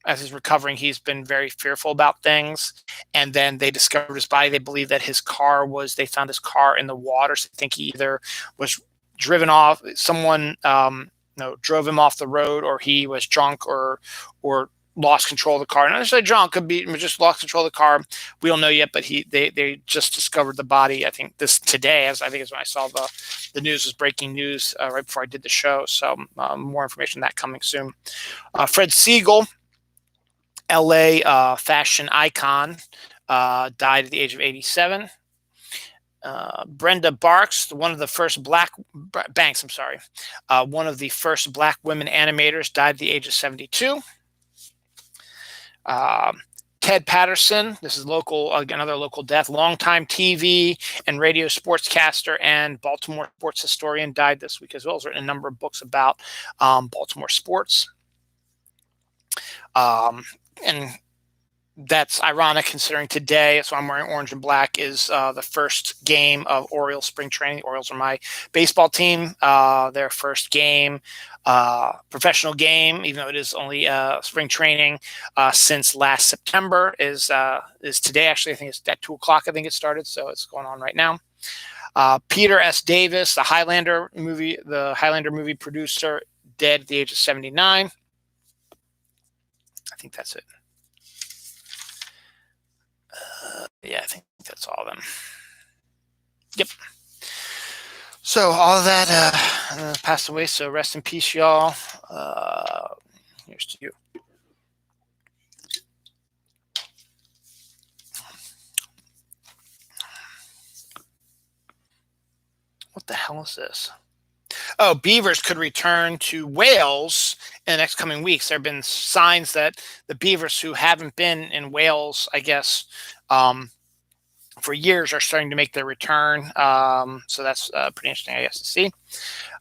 as he's recovering, he's been very fearful about things. And then they discovered his body. They believe that they found his car in the water. So I think he either was driven off, someone drove him off the road, or he was drunk, or lost control of the car. Not necessarily drunk, could be just lost control of the car. We don't know yet, but they just discovered the body. I think this today, as I think is when I saw the news was breaking news right before I did the show. So more information on that coming soon. Fred Siegel, LA fashion icon, died at the age of 87. Brenda Barks, one of the first Banks, I'm sorry, one of the first black women animators, died at the age of 72. Ted Patterson, this is another local death, longtime TV and radio sportscaster and Baltimore sports historian, died this week as well. He's written a number of books about Baltimore sports. And that's ironic considering today, so I'm wearing orange and black, is the first game of Orioles spring training. The Orioles are my baseball team. Their first game, professional game, even though it is only spring training, since last September, is today. Actually, I think it's at 2 o'clock. I think it started, so it's going on right now. Peter S. Davis, the Highlander movie producer, dead at the age of 79. I think that's it. Yeah, I think that's all of them. Yep. So all of that passed away. So rest in peace, y'all. Here's to you. What the hell is this? Oh, beavers could return to Wales in the next coming weeks. There have been signs that the beavers who haven't been in Wales, I guess, for years, are starting to make their return. So that's pretty interesting, I guess, to see.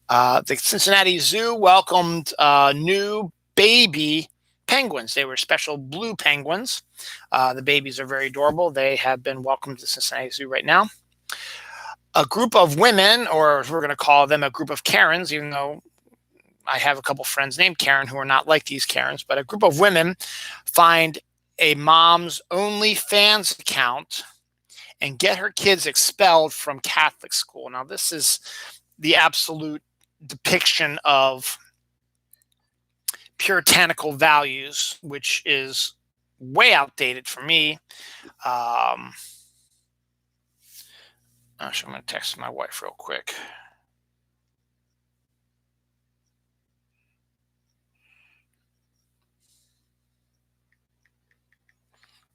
The Cincinnati Zoo welcomed new baby penguins. They were special blue penguins. The babies are very adorable. They have been welcomed to the Cincinnati Zoo right now. A group of women, or we're going to call them a group of Karens, even though I have a couple friends named Karen who are not like these Karens, but a group of women find a mom's OnlyFans account and get her kids expelled from Catholic school. Now, this is the absolute depiction of puritanical values, which is way outdated for me. Actually, I'm going to text my wife real quick.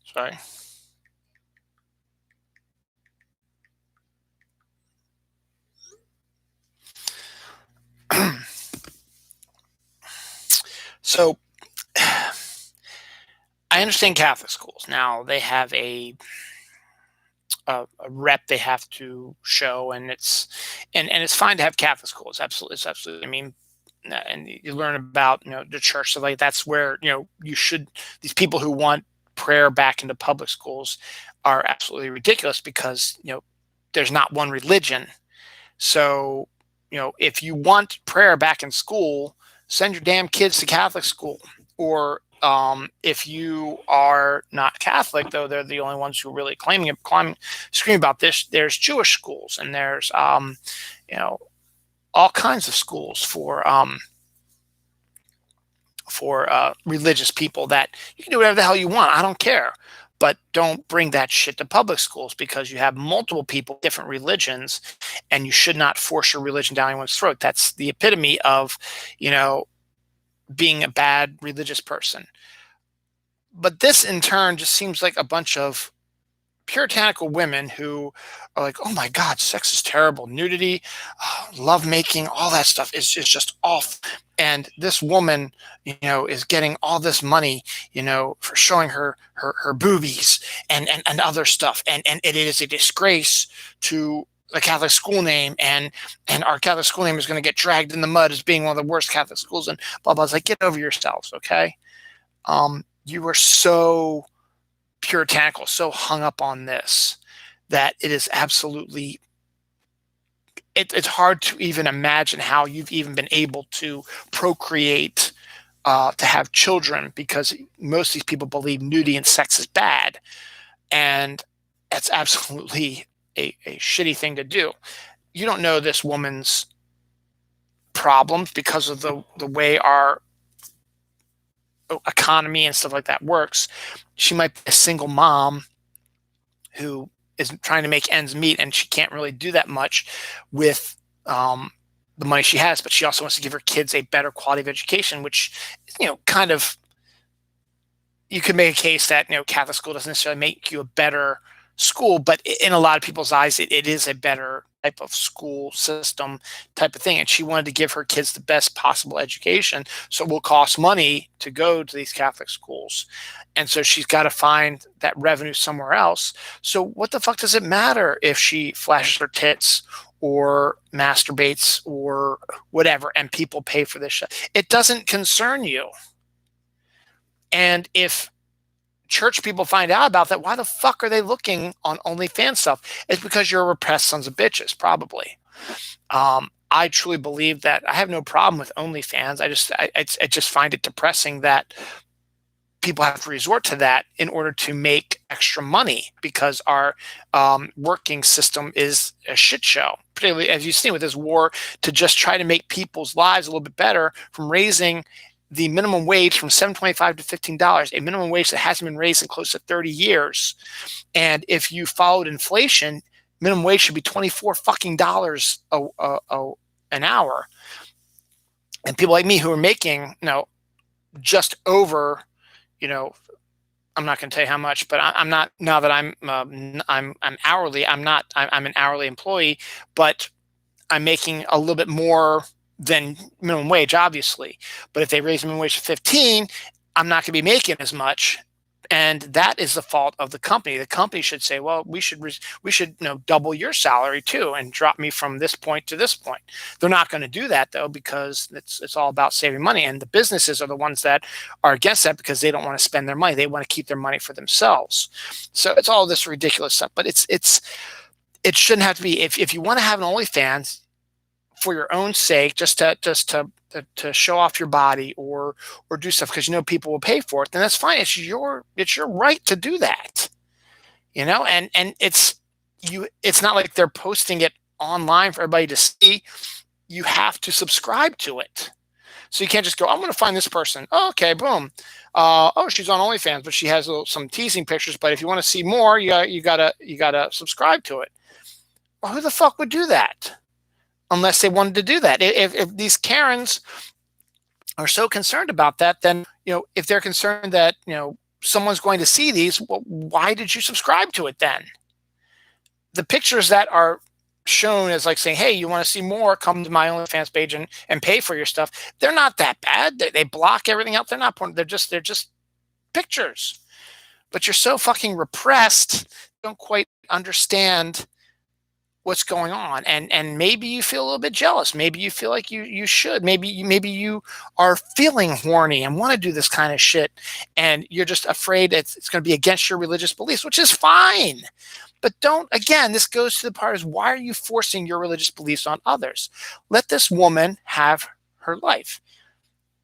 Sorry. So I understand Catholic schools. Now they have a rep they have to show, and it's fine to have Catholic schools. It's absolutely. I mean, and you learn about the church. So like that's where you should. These people who want prayer back into public schools are absolutely ridiculous because there's not one religion. So if you want prayer back in school, send your damn kids to Catholic school. Or if you are not Catholic, though they're the only ones who are really screaming about this, there's Jewish schools, and there's all kinds of schools for religious people that you can do whatever the hell you want. I don't care. But don't bring that shit to public schools, because you have multiple people, different religions, and you should not force your religion down anyone's throat. That's the epitome of, being a bad religious person. But this in turn just seems like a bunch of puritanical women who are like, oh my God, sex is terrible. Nudity, love making, all that stuff is just off. And this woman, is getting all this money, for showing her boobies and other stuff. And it is a disgrace to the Catholic school name, and our Catholic school name is going to get dragged in the mud as being one of the worst Catholic schools, and blah, blah. It's like, get over yourselves, okay? You were so puritanical, so hung up on this, that it is absolutely, it's hard to even imagine how you've even been able to procreate to have children, because most of these people believe nudity and sex is bad, and that's absolutely a shitty thing to do. You don't know this woman's problems because of the way our economy and stuff like that works. She might be a single mom who is trying to make ends meet, and she can't really do that much with the money she has, but she also wants to give her kids a better quality of education, which, kind of, you could make a case that, Catholic school doesn't necessarily make you a better school, but in a lot of people's eyes, it is a better type of school system type of thing. And she wanted to give her kids the best possible education. So it will cost money to go to these Catholic schools. And so she's got to find that revenue somewhere else. So what the fuck does it matter if she flashes her tits or masturbates or whatever, and people pay for this shit? It doesn't concern you. And if church people find out about that, why the fuck are they looking on OnlyFans stuff? It's because you're repressed sons of bitches, probably. I truly believe that. I have no problem with OnlyFans. I just find it depressing that people have to resort to that in order to make extra money, because our working system is a shit show, particularly as you've seen with this war to just try to make people's lives a little bit better, from raising the minimum wage from $7.25 to $15, a minimum wage that hasn't been raised in close to 30 years. And if you followed inflation, minimum wage should be $24 fucking an hour. And people like me who are making, just over, I'm not going to tell you how much, but I'm not, now that I'm hourly, I'm an hourly employee, but I'm making a little bit more than minimum wage, obviously. But if they raise minimum wage to 15, I'm not going to be making as much. And that is the fault of the company. The company should say, well, we should double your salary too, and drop me from this point to this point. They're not going to do that, though, because it's all about saving money. And the businesses are the ones that are against that, because they don't want to spend their money. They want to keep their money for themselves. So it's all this ridiculous stuff. But it shouldn't have to be. If you want to have an OnlyFans for your own sake, just to show off your body or do stuff because people will pay for it, then that's fine. It's your right to do that, and it's not like they're posting it online for everybody to see. You have to subscribe to it. So you can't just go, I'm going to find this person. Oh, okay, boom. She's on OnlyFans, but she has some teasing pictures. But if you want to see more, you gotta subscribe to it. Well, who the fuck would do that? Unless they wanted to do that. If these Karens are so concerned about that, then, if they're concerned that, someone's going to see these, well, why did you subscribe to it then? The pictures that are shown as like saying, hey, you want to see more, come to my OnlyFans page and pay for your stuff. They're not that bad. They block everything out. They're not porn. They're just pictures. But you're so fucking repressed, you don't quite understand what's going on, and maybe you feel a little bit jealous. Maybe you feel like you should. Maybe you are feeling horny and want to do this kind of shit, and you're just afraid it's going to be against your religious beliefs, which is fine. But this goes to the part is, why are you forcing your religious beliefs on others? Let this woman have her life.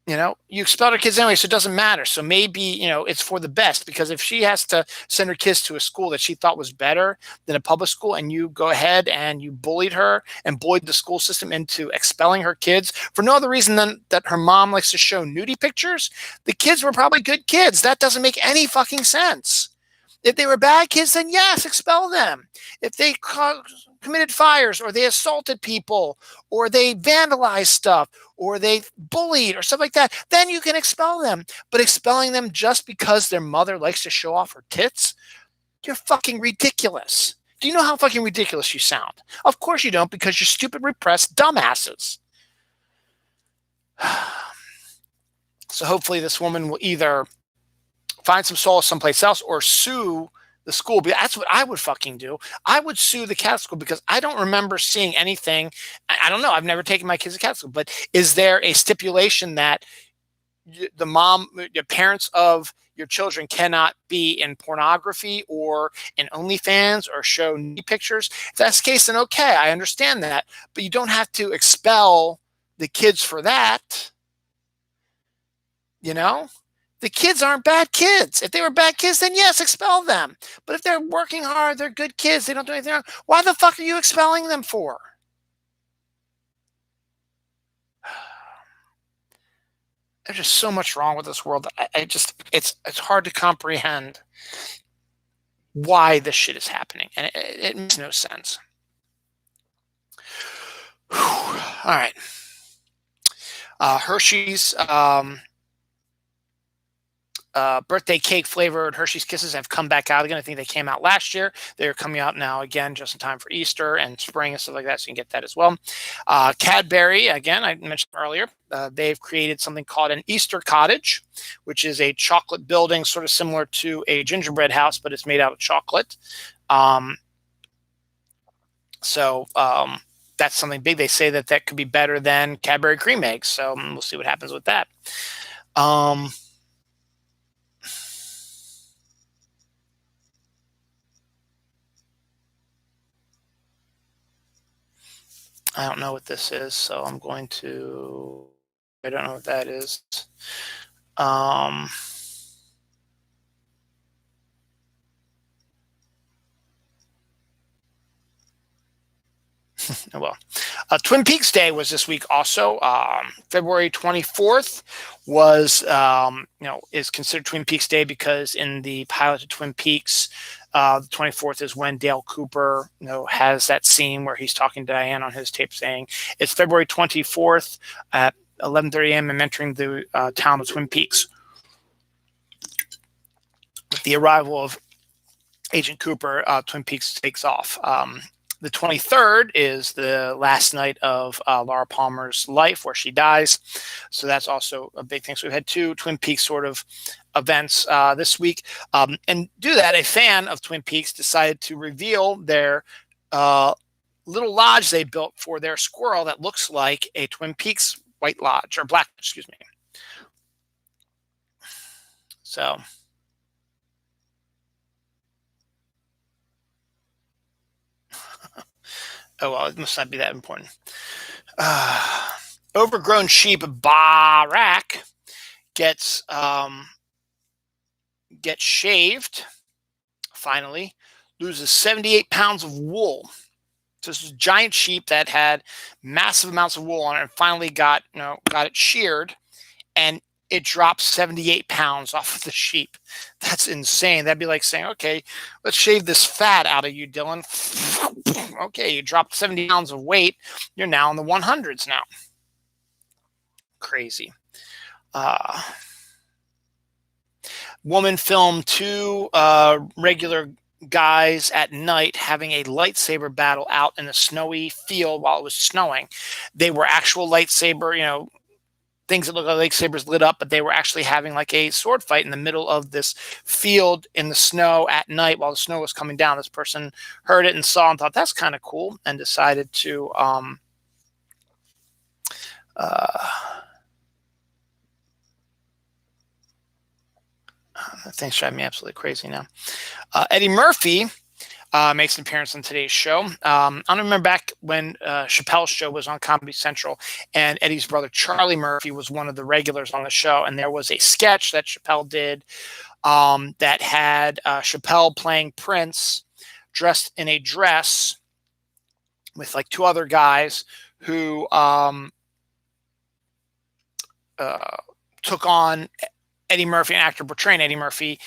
You expelled her kids anyway, so it doesn't matter. So maybe, it's for the best, because if she has to send her kids to a school that she thought was better than a public school, and you go ahead and you bullied her and bullied the school system into expelling her kids for no other reason than that her mom likes to show nudie pictures, the kids were probably good kids. That doesn't make any fucking sense. If they were bad kids, then yes, expel them. If they committed fires, or they assaulted people, or they vandalized stuff, or they bullied or stuff like that, then you can expel them. But expelling them just because their mother likes to show off her tits, you're fucking ridiculous. Do you know how fucking ridiculous you sound? Of course you don't, because you're stupid, repressed dumbasses. So hopefully this woman will either find some solace someplace else or sue the school. But that's what I would fucking do. I would sue the Catholic school, because I don't remember seeing anything. I don't know. I've never taken my kids to Catholic school. But is there a stipulation that the parents of your children cannot be in pornography or in OnlyFans or show nude pictures? If that's the case, then okay, I understand that. But you don't have to expel the kids for that. You know, the kids aren't bad kids. If they were bad kids, then yes, expel them. But if they're working hard, they're good kids, they don't do anything wrong, why the fuck are you expelling them for? There's just so much wrong with this world. I just it's hard to comprehend why this shit is happening, and it makes no sense. Whew. All right. Hershey's birthday cake flavored Hershey's Kisses have come back out again. I think they came out last year. They're coming out now again, just in time for Easter and spring and stuff like that. So you can get that as well. Cadbury, again, I mentioned earlier, they've created something called an Easter cottage, which is a chocolate building, sort of similar to a gingerbread house, but it's made out of chocolate. So that's something big. They say that could be better than Cadbury cream eggs. So we'll see what happens with that. I don't know what this is, so I'm going to. I don't know what that is. Well, Twin Peaks Day was this week also. February 24th was, is considered Twin Peaks Day because in the pilot of Twin Peaks, the 24th is when Dale Cooper, has that scene where he's talking to Diane on his tape saying, it's February 24th at 11:30 a.m. I'm entering the town of Twin Peaks. With the arrival of Agent Cooper, Twin Peaks takes off. The 23rd is the last night of Laura Palmer's life, where she dies. So that's also a big thing. So we've had two Twin Peaks sort of events this week. And do that, a fan of Twin Peaks decided to reveal their little lodge they built for their squirrel that looks like a Twin Peaks white lodge, or black, excuse me. So... oh, well, it must not be that important. Overgrown sheep Barak gets shaved, finally, loses 78 pounds of wool. So this is a giant sheep that had massive amounts of wool on it and finally got it sheared, and it dropped 78 pounds off of the sheep. That's insane. That'd be like saying, okay, let's shave this fat out of you, Dylan. Okay, you dropped 70 pounds of weight. You're now in the 100s now. Crazy. Woman filmed two regular guys at night having a lightsaber battle out in a snowy field while it was snowing. They were actual lightsaber, things that look like lightsabers lit up, but they were actually having like a sword fight in the middle of this field in the snow at night while the snow was coming down. This person heard it and saw and thought, that's kind of cool, and decided to things drive me absolutely crazy now. Eddie Murphy makes an appearance on today's show. I don't remember back when Chappelle's show was on Comedy Central, and Eddie's brother Charlie Murphy was one of the regulars on the show, and there was a sketch that Chappelle did that had Chappelle playing Prince, dressed in a dress with like two other guys who took on Eddie Murphy, an actor portraying Eddie Murphy.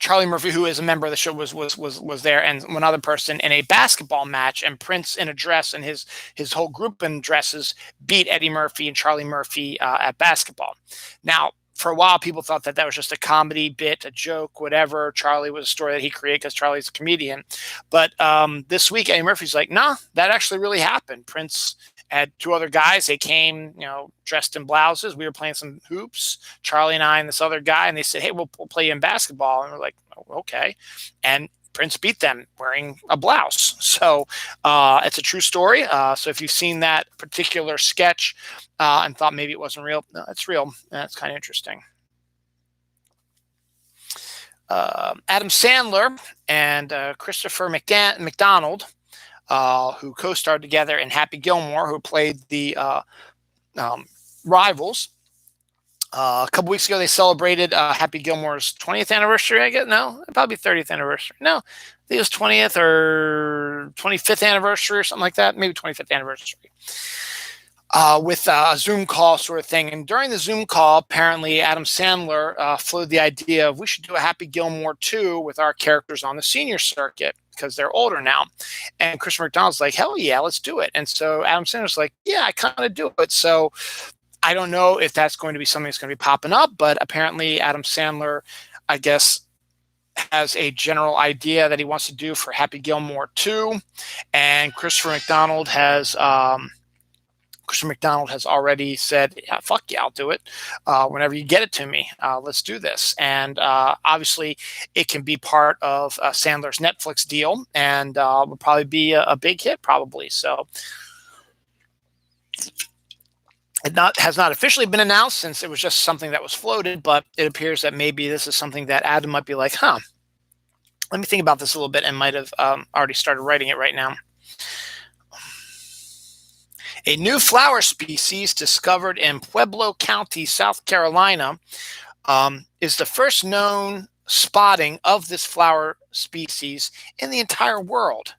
Charlie Murphy, who is a member of the show, was there, and one other person in a basketball match. And Prince, in a dress, and his whole group in dresses, beat Eddie Murphy and Charlie Murphy at basketball. Now, for a while, people thought that was just a comedy bit, a joke, whatever. Charlie was a story that he created because Charlie's a comedian. But this week, Eddie Murphy's like, nah, that actually really happened. Prince had two other guys. They came, dressed in blouses. We were playing some hoops, Charlie and I and this other guy, and they said, hey, we'll play you in basketball. And we're like, oh, okay. And Prince beat them wearing a blouse. So it's a true story. So if you've seen that particular sketch and thought maybe it wasn't real, no, it's real. That's kind of interesting. Adam Sandler and Christopher McDonald, who co-starred together in Happy Gilmore, who played the rivals, A couple weeks ago, they celebrated Happy Gilmore's 20th anniversary. I guess no, probably 30th anniversary. No, I think it was 20th or 25th anniversary or something like that. Maybe 25th anniversary. With a Zoom call sort of thing. And during the Zoom call, apparently Adam Sandler flew the idea of we should do a Happy Gilmore 2 with our characters on the senior circuit because they're older now. And Christopher McDonald's like, hell yeah, let's do it. And so Adam Sandler's like, yeah, I kind of do it. So I don't know if that's going to be something that's going to be popping up, but apparently Adam Sandler, I guess, has a general idea that he wants to do for Happy Gilmore 2. And Christopher McDonald has already said, yeah, fuck yeah, I'll do it. Whenever you get it to me, let's do this. And obviously, it can be part of Sandler's Netflix deal and will probably be a big hit, probably. So it has not officially been announced since it was just something that was floated, but it appears that maybe this is something that Adam might be like, let me think about this a little bit, and might have already started writing it right now. A new flower species discovered in Pueblo County, South Carolina, is the first known spotting of this flower species in the entire world.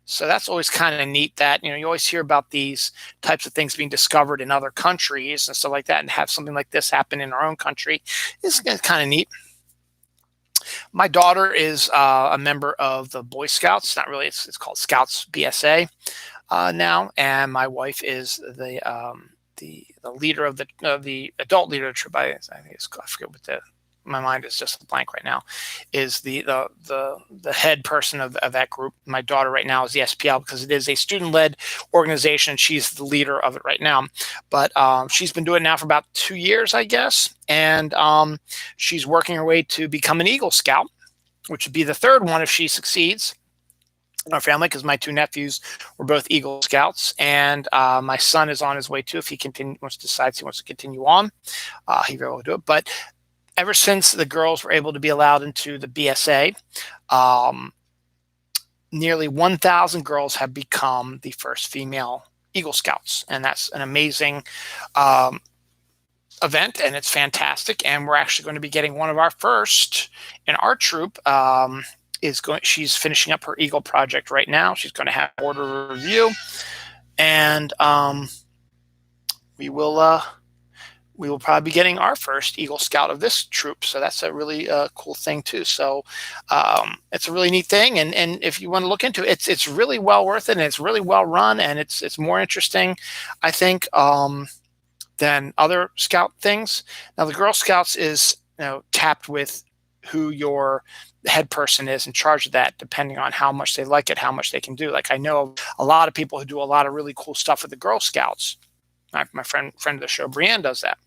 So that's always kind of neat that, you always hear about these types of things being discovered in other countries and stuff like that, and have something like this happen in our own country is kind of neat. My daughter is a member of the Boy Scouts. Not really, it's called Scouts BSA now, and my wife is the leader of the adult leader of the troop. I forget what my mind is just blank right now, is the head person of that group. My daughter right now is the SPL because it is a student-led organization. She's the leader of it right now. But she's been doing it now for about 2 years, I guess. And she's working her way to become an Eagle Scout, which would be the third one if she succeeds in our family, because my 2 nephews were both Eagle Scouts. And my son is on his way too if he decides he wants to continue on. He will do it. But ever since the girls were able to be allowed into the BSA, nearly 1,000 girls have become the first female Eagle Scouts. And that's an amazing event, and it's fantastic. And we're actually going to be getting one of our first in our troop. She's finishing up her Eagle project right now. She's going to have order review. And we will probably be getting our first Eagle Scout of this troop. So that's a really cool thing too. So it's a really neat thing. And if you want to look into it, it's really well worth it. And it's really well run. And it's more interesting, I think, than other Scout things. Now the Girl Scouts is capped with who your head person is in charge of that, depending on how much they like it, how much they can do. Like I know a lot of people who do a lot of really cool stuff with the Girl Scouts. My friend of the show, Brienne, does that.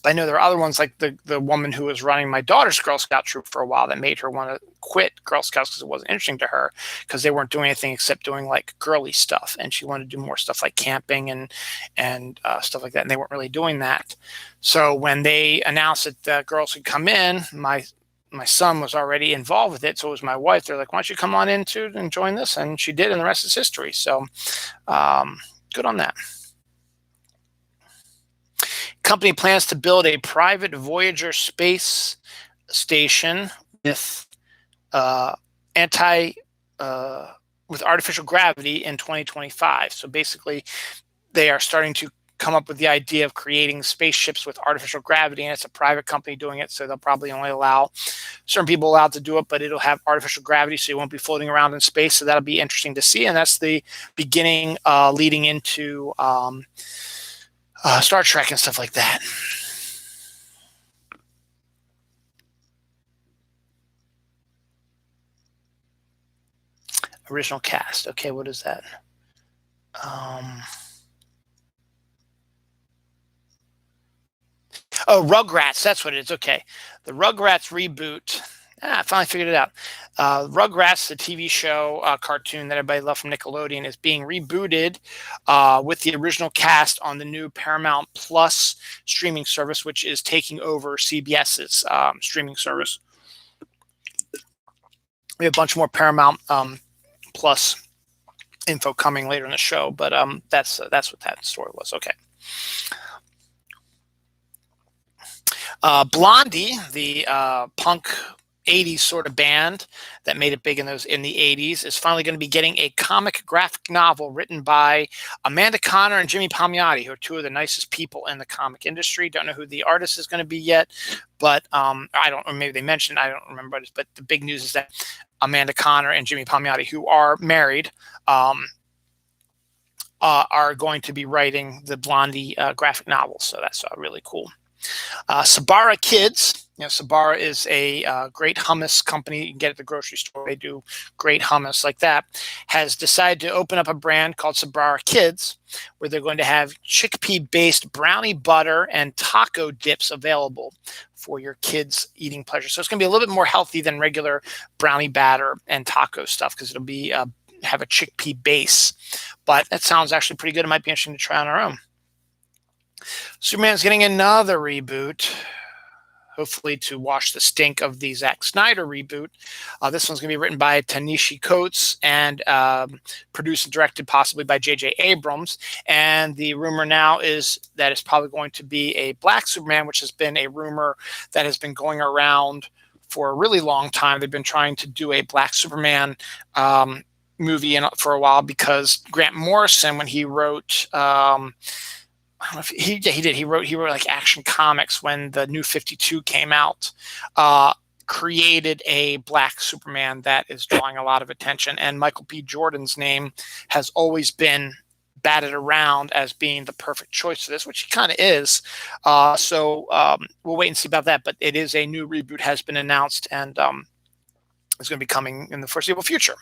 But I know there are other ones, like the woman who was running my daughter's Girl Scout troop for a while, that made her want to quit Girl Scouts because it wasn't interesting to her, because they weren't doing anything except doing like girly stuff, and she wanted to do more stuff like camping and stuff like that, and they weren't really doing that. So when they announced that the girls could come in, my son was already involved with it, so it was my wife. They're like, "Why don't you come on in too and join this?" And she did, and the rest is history. So good on that. Company plans to build a private Voyager space station with with artificial gravity in 2025. So basically, they are starting to come up with the idea of creating spaceships with artificial gravity, and it's a private company doing it. So they'll probably only allow certain people allowed to do it, but it'll have artificial gravity, so you won't be floating around in space. So that'll be interesting to see, and that's the beginning leading into Star Trek and stuff like that. Original cast. Okay, what is that? Oh, Rugrats. That's what it is. Okay. The Rugrats Reboot. I finally figured it out. Rugrats, the TV show cartoon that everybody loved from Nickelodeon, is being rebooted with the original cast on the new Paramount Plus streaming service, which is taking over CBS's streaming service. We have a bunch more Paramount Plus info coming later in the show, but that's what that story was. Okay. Blondie, the punk 80s sort of band that made it big in the 80s, is finally going to be getting a comic graphic novel written by Amanda Conner and Jimmy Palmiotti, who are two of the nicest people in the comic industry. Don't know who the artist is going to be yet, but I don't, or maybe they mentioned, I don't remember, but the big news is that Amanda Conner and Jimmy Palmiotti, who are married, are going to be writing the Blondie graphic novel. So that's really cool. Sabara Kids, Sabara is a great hummus company you can get at the grocery store. They do great hummus like that. Has decided to open up a brand called Sabara Kids, where they're going to have chickpea-based brownie butter and taco dips available for your kids' eating pleasure. So it's going to be a little bit more healthy than regular brownie batter and taco stuff, because it'll be have a chickpea base. But that sounds actually pretty good. It might be interesting to try on our own. Superman's getting another reboot, hopefully to wash the stink of the Zack Snyder reboot. This one's going to be written by Ta-Nehisi Coates and produced and directed possibly by J.J. Abrams. And the rumor now is that it's probably going to be a black Superman, which has been a rumor that has been going around for a really long time. They've been trying to do a black Superman movie for a while, because Grant Morrison, when he wrote I don't know if he did. He wrote like Action Comics when the New 52 came out, created a black Superman that is drawing a lot of attention. And Michael B. Jordan's name has always been batted around as being the perfect choice for this, which he kind of is. So we'll wait and see about that. But it is a new reboot, has been announced, and is going to be coming in the foreseeable future.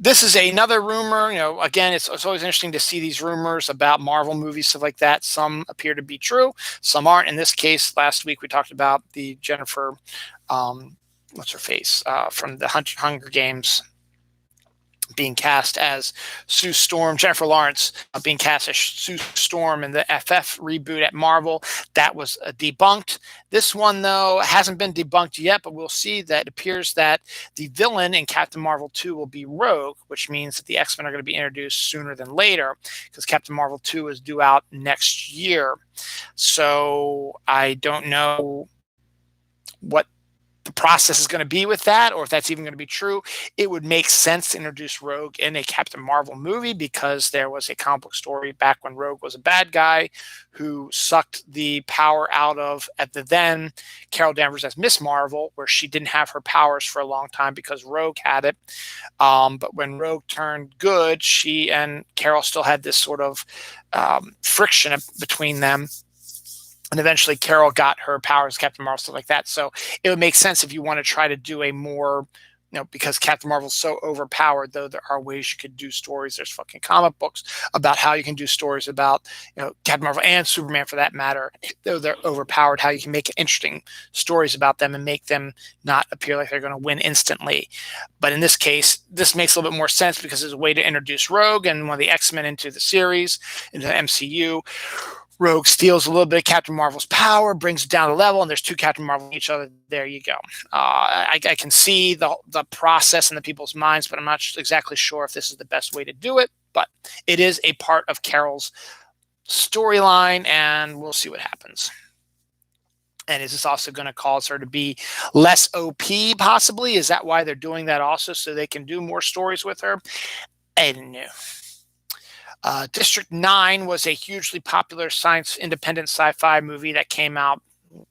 This is another rumor. Again, it's always interesting to see these rumors about Marvel movies, stuff like that. Some appear to be true, some aren't. In this case, last week we talked about the Jennifer, what's her face, from the Hunger Games, being cast as Sue Storm. Jennifer Lawrence being cast as Sue Storm in the FF reboot at Marvel. That was debunked. This one, though, hasn't been debunked yet, but we'll see that it appears that the villain in Captain Marvel 2 will be Rogue, which means that the X-Men are going to be introduced sooner than later, because Captain Marvel 2 is due out next year. So I don't know what the process is going to be with that, or if that's even going to be true. It would make sense to introduce Rogue in a Captain Marvel movie, because there was a comic book story back when Rogue was a bad guy who sucked the power out of, at the then, Carol Danvers as Miss Marvel, where she didn't have her powers for a long time because Rogue had it. But when Rogue turned good, she and Carol still had this sort of friction between them. And eventually Carol got her powers, Captain Marvel, stuff like that. So it would make sense if you want to try to do a more, because Captain Marvel's so overpowered, though there are ways you could do stories. There's fucking comic books about how you can do stories about, Captain Marvel and Superman for that matter, though they're overpowered, how you can make interesting stories about them and make them not appear like they're going to win instantly. But in this case, this makes a little bit more sense, because it's a way to introduce Rogue and one of the X-Men into the series, into the MCU. Rogue steals a little bit of Captain Marvel's power, brings it down to level, and there's two Captain Marvel each other. There you go. I can see the process in the people's minds, but I'm not exactly sure if this is the best way to do it. But it is a part of Carol's storyline, and we'll see what happens. And is this also going to cause her to be less OP, possibly? Is that why they're doing that also, so they can do more stories with her? I don't know. District 9 was a hugely popular independent sci-fi movie that came out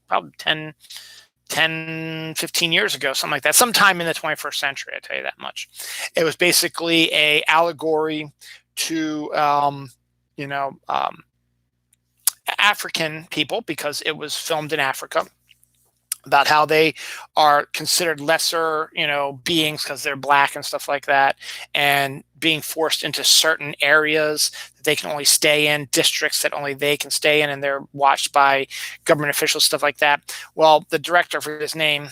probably 15 years ago, something like that, sometime in the 21st century, I tell you that much. It was basically a allegory to, African people, because it was filmed in Africa, about how they are considered lesser, beings because they're black and stuff like that, and being forced into certain areas that they can only stay in, districts that only they can stay in, and they're watched by government officials, stuff like that. Well, the director, for his name,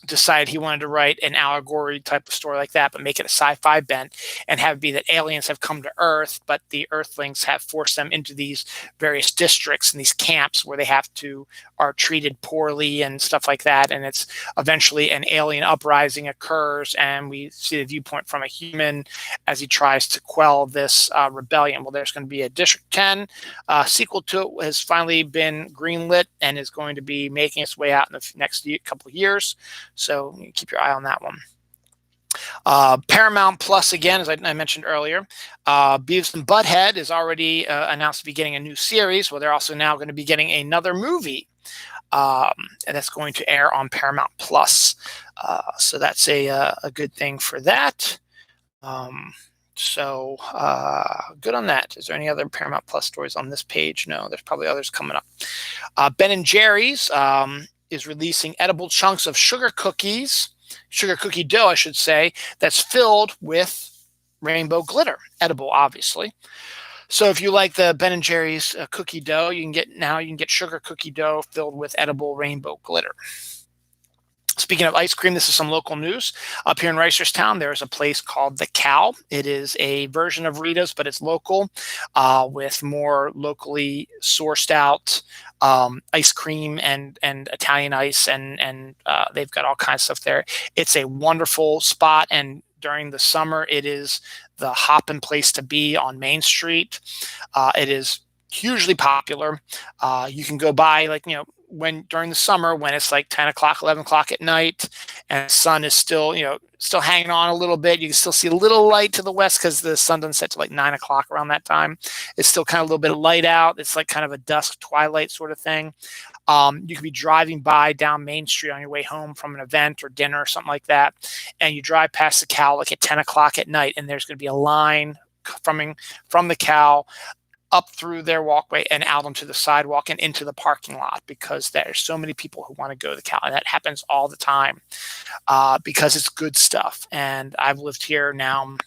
decided he wanted to write an allegory type of story like that, but make it a sci-fi bent and have it be that aliens have come to Earth, but the Earthlings have forced them into these various districts and these camps where they are treated poorly and stuff like that. And it's eventually an alien uprising occurs, and we see the viewpoint from a human as he tries to quell this rebellion. Well, there's going to be a District 10 sequel to it has finally been greenlit and is going to be making its way out in the next couple of years. So keep your eye on that one. Paramount Plus, again, as I mentioned earlier, Beavis and Butthead is already announced to be getting a new series. Well, they're also now going to be getting another movie, and that's going to air on Paramount Plus. So that's a good thing for that. So good on that. Is there any other Paramount Plus stories on this page? No, there's probably others coming up. Ben and Jerry's is releasing edible chunks of sugar cookie dough, I should say, that's filled with rainbow glitter, edible, obviously. So if you like the Ben and Jerry's cookie dough, you can get sugar cookie dough filled with edible rainbow glitter. Speaking of ice cream, this is some local news. Up here in Reisterstown, there's a place called The Cow. It is a version of Rita's, but it's local with more locally sourced out ice cream and Italian ice, and they've got all kinds of stuff there. It's a wonderful spot, and during the summer, it is the hopping place to be on Main Street. It is hugely popular. You can go by, when during the summer, when it's like 10 o'clock, 11 o'clock at night, and the sun is still hanging on a little bit. You can still see a little light to the west because the sun doesn't set to like 9 o'clock around that time. It's still kind of a little bit of light out. It's like kind of a dusk twilight sort of thing. You could be driving by down Main Street on your way home from an event or dinner or something like that, and you drive past the Cow like at 10 o'clock at night, and there's going to be a line from the Cow up through their walkway and out onto the sidewalk and into the parking lot, because there's so many people who want to go to the Cow. And that happens all the time because it's good stuff. And I've lived here now.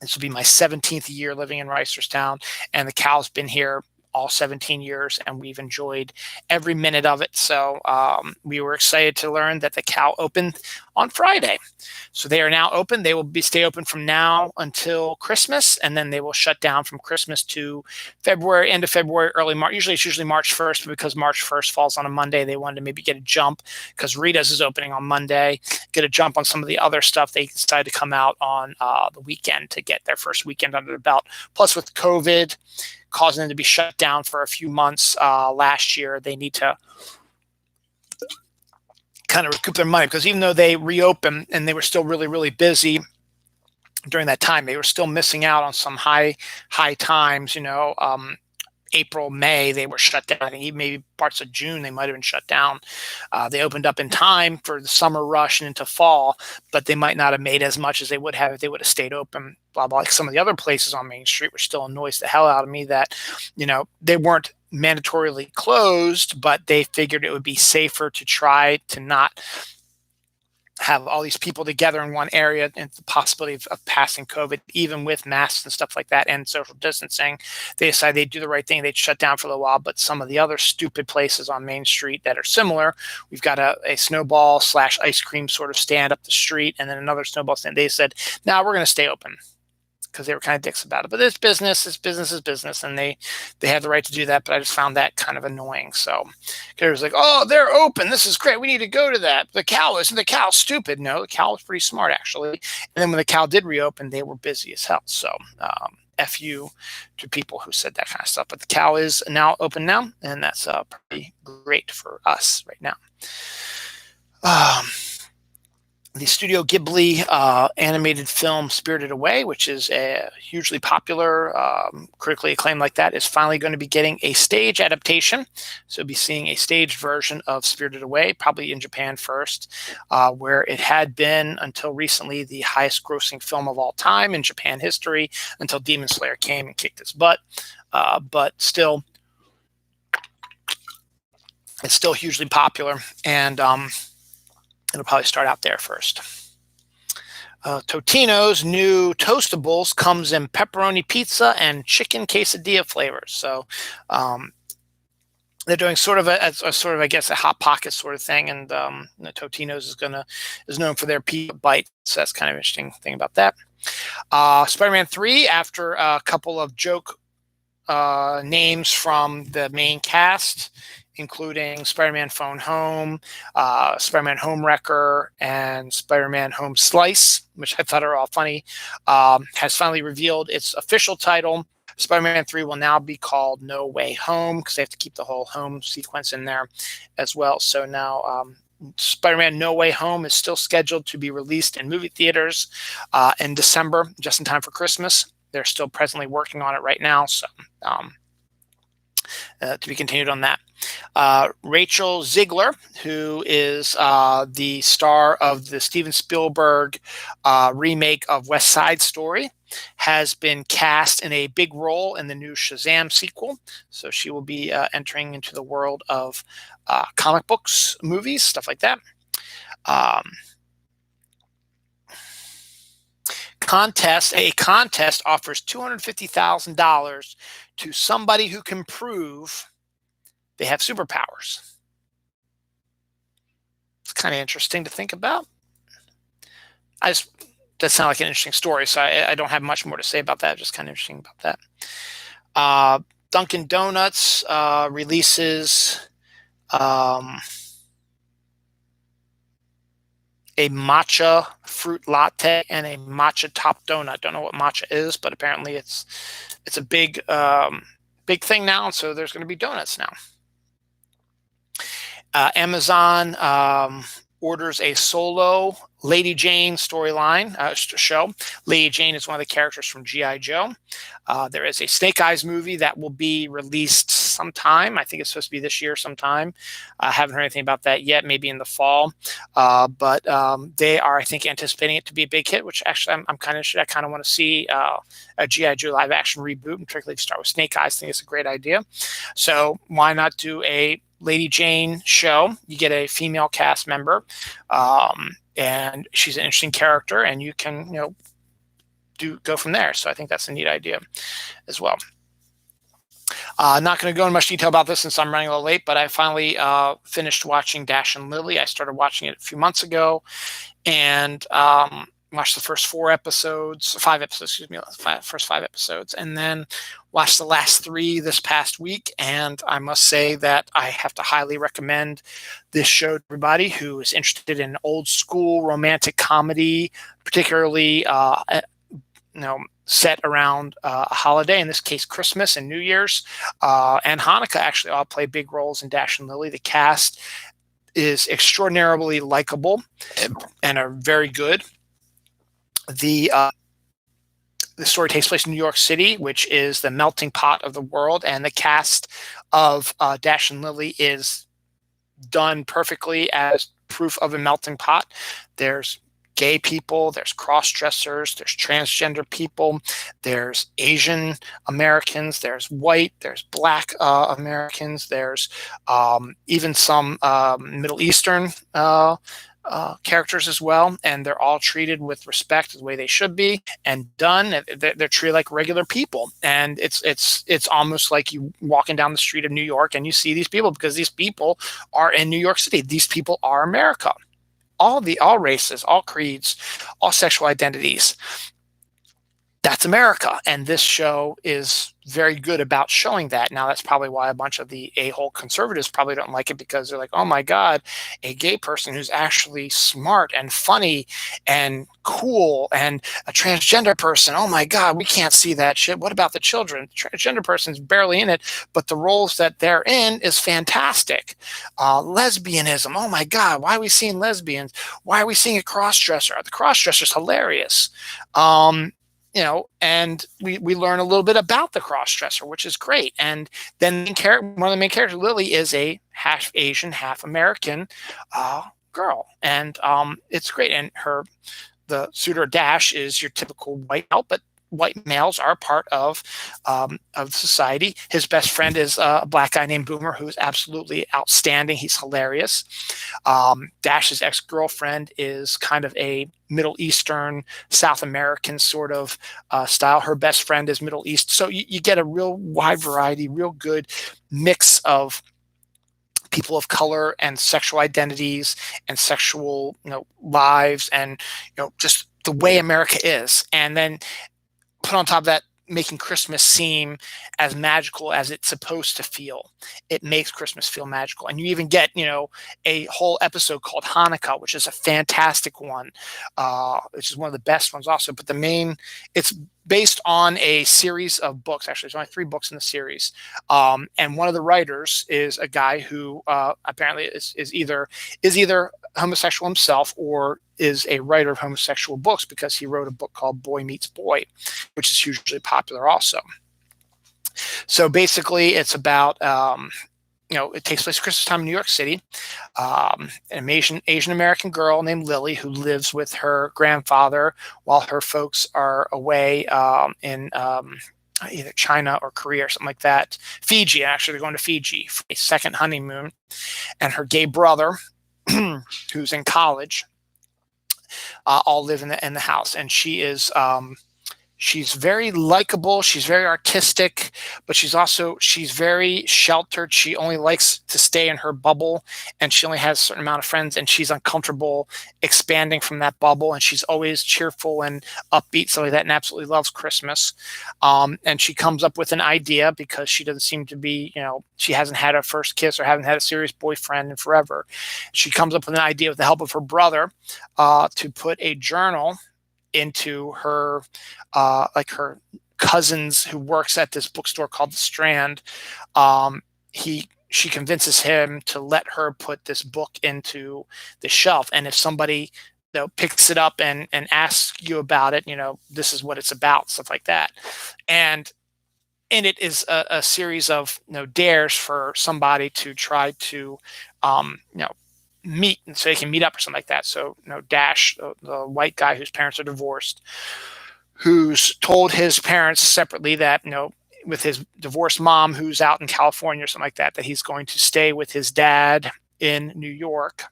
This will be my 17th year living in Reisterstown, and the Cow's been here all 17 years, and we've enjoyed every minute of it. So we were excited to learn that the Cow opened on Friday. So they are now open. They will stay open from now until Christmas, and then they will shut down from Christmas to February, end of February, early March. It's usually March 1st, but because March 1st falls on a Monday, they wanted to maybe get a jump because Rita's is opening on Monday, get a jump on some of the other stuff. They decided to come out on the weekend to get their first weekend under the belt. Plus, with COVID causing them to be shut down for a few months last year, they need to kind of recoup their money, because even though they reopened and they were still really, really busy during that time, they were still missing out on some high times. April, May, they were shut down. I think even maybe parts of June, they might have been shut down. They opened up in time for the summer rush and into fall, but they might not have made as much as they would have if they would have stayed open, blah, blah. Like some of the other places on Main Street were still annoys the hell out of me that, they weren't mandatorily closed, but they figured it would be safer to try to not have all these people together in one area and the possibility of passing COVID, even with masks and stuff like that and social distancing. They decided they'd do the right thing. They'd shut down for a little while, but some of the other stupid places on Main Street that are similar, we've got a snowball / ice cream sort of stand up the street, and then another snowball stand. They said, "No, we're going to stay open," because they were kind of dicks about it. But it's business is business, and they have the right to do that. But I just found that kind of annoying. So it was like, "Oh, they're open. This is great. We need to go to that." The Cow isn't the Cow stupid? No, the Cow was pretty smart, actually. And then when the Cow did reopen, they were busy as hell. So F you to people who said that kind of stuff. But the Cow is now open now, and that's pretty great for us right now. The Studio Ghibli animated film Spirited Away, which is a hugely popular, critically acclaimed like that, is finally going to be getting a stage adaptation. So we'll be seeing a staged version of Spirited Away, probably in Japan first, where it had been, until recently, the highest grossing film of all time in Japan history, until Demon Slayer came and kicked its butt. But still, it's still hugely popular, and it'll probably start out there first. Totino's new Toastables comes in pepperoni pizza and chicken quesadilla flavors. So they're doing sort of a sort of, I guess, a Hot Pocket sort of thing, and Totino's is known for their peanut bites, so that's kind of interesting thing about that. Spider-Man 3, after a couple of joke names from the main cast, including Spider-Man Phone Home, Spider-Man Home Wrecker, and Spider-Man Home Slice, which I thought are all funny, has finally revealed its official title. Spider-Man 3 will now be called No Way Home, because they have to keep the whole home sequence in there as well. So now Spider-Man No Way Home is still scheduled to be released in movie theaters in December, just in time for Christmas. They're still presently working on it right now, so to be continued on that. Rachel Ziegler, who is the star of the Steven Spielberg remake of West Side Story, has been cast in a big role in the new Shazam sequel. So she will be entering into the world of comic books, movies, stuff like that. A contest offers $250,000 to somebody who can prove they have superpowers. It's kind of interesting to think about. That sounds like an interesting story, so I don't have much more to say about that. Just kind of interesting about that. Dunkin' Donuts releases a matcha fruit latte and a matcha top donut. Don't know what matcha is, but apparently it's a big thing now, so there's going to be donuts now. Amazon orders a solo Lady Jane storyline show. Lady Jane is one of the characters from G.I. Joe. There is a Snake Eyes movie that will be released sometime. I think it's supposed to be this year sometime. I haven't heard anything about that yet, maybe in the fall. But they are, I think, anticipating it to be a big hit, which actually I'm kind of interested. I kind of want to see a G.I. Joe live action reboot, and particularly if you start with Snake Eyes. I think it's a great idea. So why not do a Lady Jane show? You get a female cast member, and she's an interesting character, and you can, go from there. So I think that's a neat idea as well. Not going to go into much detail about this since I'm running a little late, but I finally finished watching Dash and Lily. I started watching it a few months ago, and watched the first 5 episodes, first 5 episodes, and then watched the last 3 this past week. And I must say that I have to highly recommend this show to everybody who is interested in old school romantic comedy, particularly set around a holiday, in this case Christmas and New Year's, and Hanukkah actually all play big roles in Dash and Lily. The cast is extraordinarily likable and are very good. The story takes place in New York City, which is the melting pot of the world, and the cast of Dash and Lily is done perfectly as proof of a melting pot. There's gay people, there's cross-dressers, there's transgender people, there's Asian Americans, there's white, there's black Americans, there's even some Middle Eastern characters as well, and they're all treated with respect the way they should be and done. They're treated like regular people, and it's almost like you walking down the street of New York and you see these people, because these people are in New York City. These people are America. All races, all creeds, all sexual identities. That's America, and this show is very good about showing that. Now, that's probably why a bunch of the a-hole conservatives probably don't like it, because they're like, oh my God, a gay person who's actually smart and funny and cool, and a transgender person, oh my God, we can't see that shit. What about the children? Transgender person's barely in it, but the roles that they're in is fantastic. Lesbianism, oh my God, why are we seeing lesbians? Why are we seeing a cross-dresser? The cross-dresser's hilarious. And we learn a little bit about the cross-dresser, which is great. And then one of the main characters, Lily, is a half Asian, half American girl, and it's great. And the suitor Dash is your typical white male, but white males are part of society. His best friend is a black guy named Boomer, who's absolutely outstanding. He's hilarious. Dash's ex-girlfriend is kind of a Middle Eastern, South American sort of style. Her best friend is Middle East. So you get a real wide variety, real good mix of people of color and sexual identities and sexual, lives, and just the way America is. And then put on top of that, making Christmas seem as magical as it's supposed to feel. It makes Christmas feel magical. And you even get, a whole episode called Hanukkah, which is a fantastic one, which is one of the best ones also. But it's based on a series of books. Actually, there's only 3 books in the series. And one of the writers is a guy who apparently is either homosexual himself or is a writer of homosexual books, because he wrote a book called Boy Meets Boy, which is hugely popular also. So basically it's about, it takes place at Christmas time in New York City. An Asian American girl named Lily, who lives with her grandfather while her folks are away in either China or Korea or something like that. Fiji, actually, they're going to Fiji for a second honeymoon. And her gay brother, who's in college, all live in the house. And she's very likable. She's very artistic, but she's very sheltered. She only likes to stay in her bubble, and she only has a certain amount of friends, and she's uncomfortable expanding from that bubble. And she's always cheerful and upbeat, stuff like that, and absolutely loves Christmas. And she comes up with an idea, because she doesn't seem to be, she hasn't had a first kiss or haven't had a serious boyfriend in forever. She comes up with an idea with the help of her brother to put a journal into her her cousins who works at this bookstore called The Strand. She convinces him to let her put this book into the shelf, and if somebody picks it up and asks you about it, this is what it's about, stuff like that. And it is a series of dares for somebody to try to meet, and so they can meet up or something like that. So Dash, the white guy whose parents are divorced, who's told his parents separately that with his divorced mom who's out in California or something like that, that he's going to stay with his dad in New York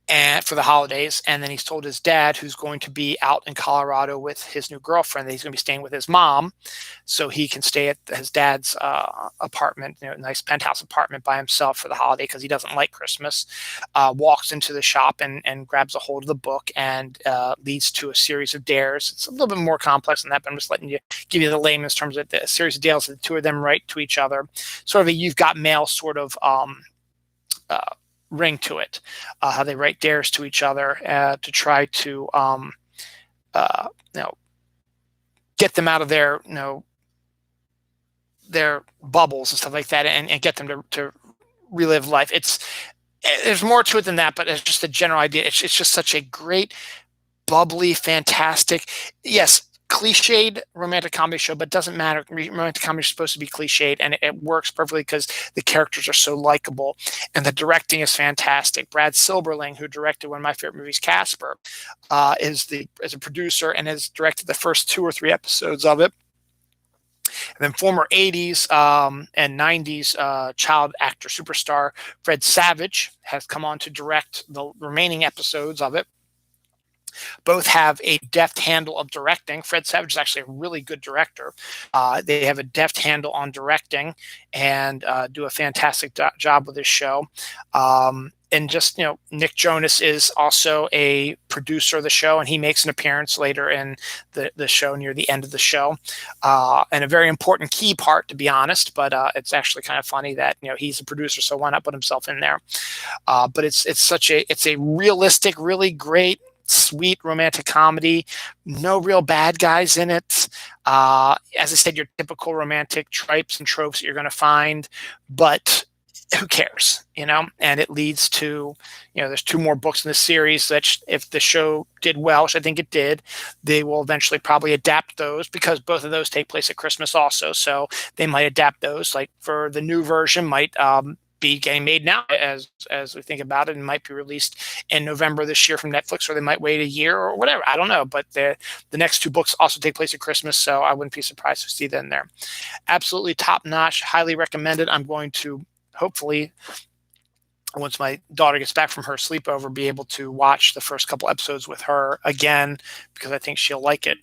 and for the holidays. And then he's told his dad, who's going to be out in Colorado with his new girlfriend, that he's going to be staying with his mom, so he can stay at his dad's apartment, nice penthouse apartment by himself for the holiday, because he doesn't like Christmas. Walks into the shop and grabs a hold of the book, and leads to a series of dares. It's a little bit more complex than that, but I'm just give you the layman's terms of the series of dares that the two of them write to each other. Sort of a You've Got Mail sort of ring to it, how they write dares to each other to try to get them out of their bubbles and stuff like that, and get them to relive life. There's more to it than that, but it's just a general idea. It's just such a great, bubbly, fantastic, yes, cliched romantic comedy show, but doesn't matter. Romantic comedy is supposed to be cliched, and it works perfectly because the characters are so likable, and the directing is fantastic. Brad Silberling, who directed one of my favorite movies, Casper, is a producer and has directed the first 2 or 3 episodes of it. And then former 80s and 90s child actor superstar Fred Savage has come on to direct the remaining episodes of it. Both have a deft handle of directing. Fred Savage is actually a really good director. They have a deft handle on directing and do a fantastic job with this show. And just, Nick Jonas is also a producer of the show, and he makes an appearance later in the show, near the end of the show. And a very important key part, to be honest, but it's actually kind of funny that, he's a producer, so why not put himself in there? But it's a realistic, really great, sweet romantic comedy. No real bad guys in it. As I said, your typical romantic tropes and tropes that you're going to find, but who cares, And it leads to, there's 2 more books in the series that if the show did well, which I think it did, they will eventually probably adapt those, because both of those take place at Christmas also. So they might adapt those. Like for the new version might be getting made now as we think about it, and might be released in November this year from Netflix, or they might wait a year or whatever. I don't know. But the next 2 books also take place at Christmas, so I wouldn't be surprised to see them there. Absolutely top notch, highly recommended. I'm going to hopefully, once my daughter gets back from her sleepover, be able to watch the first couple episodes with her again, because I think she'll like it.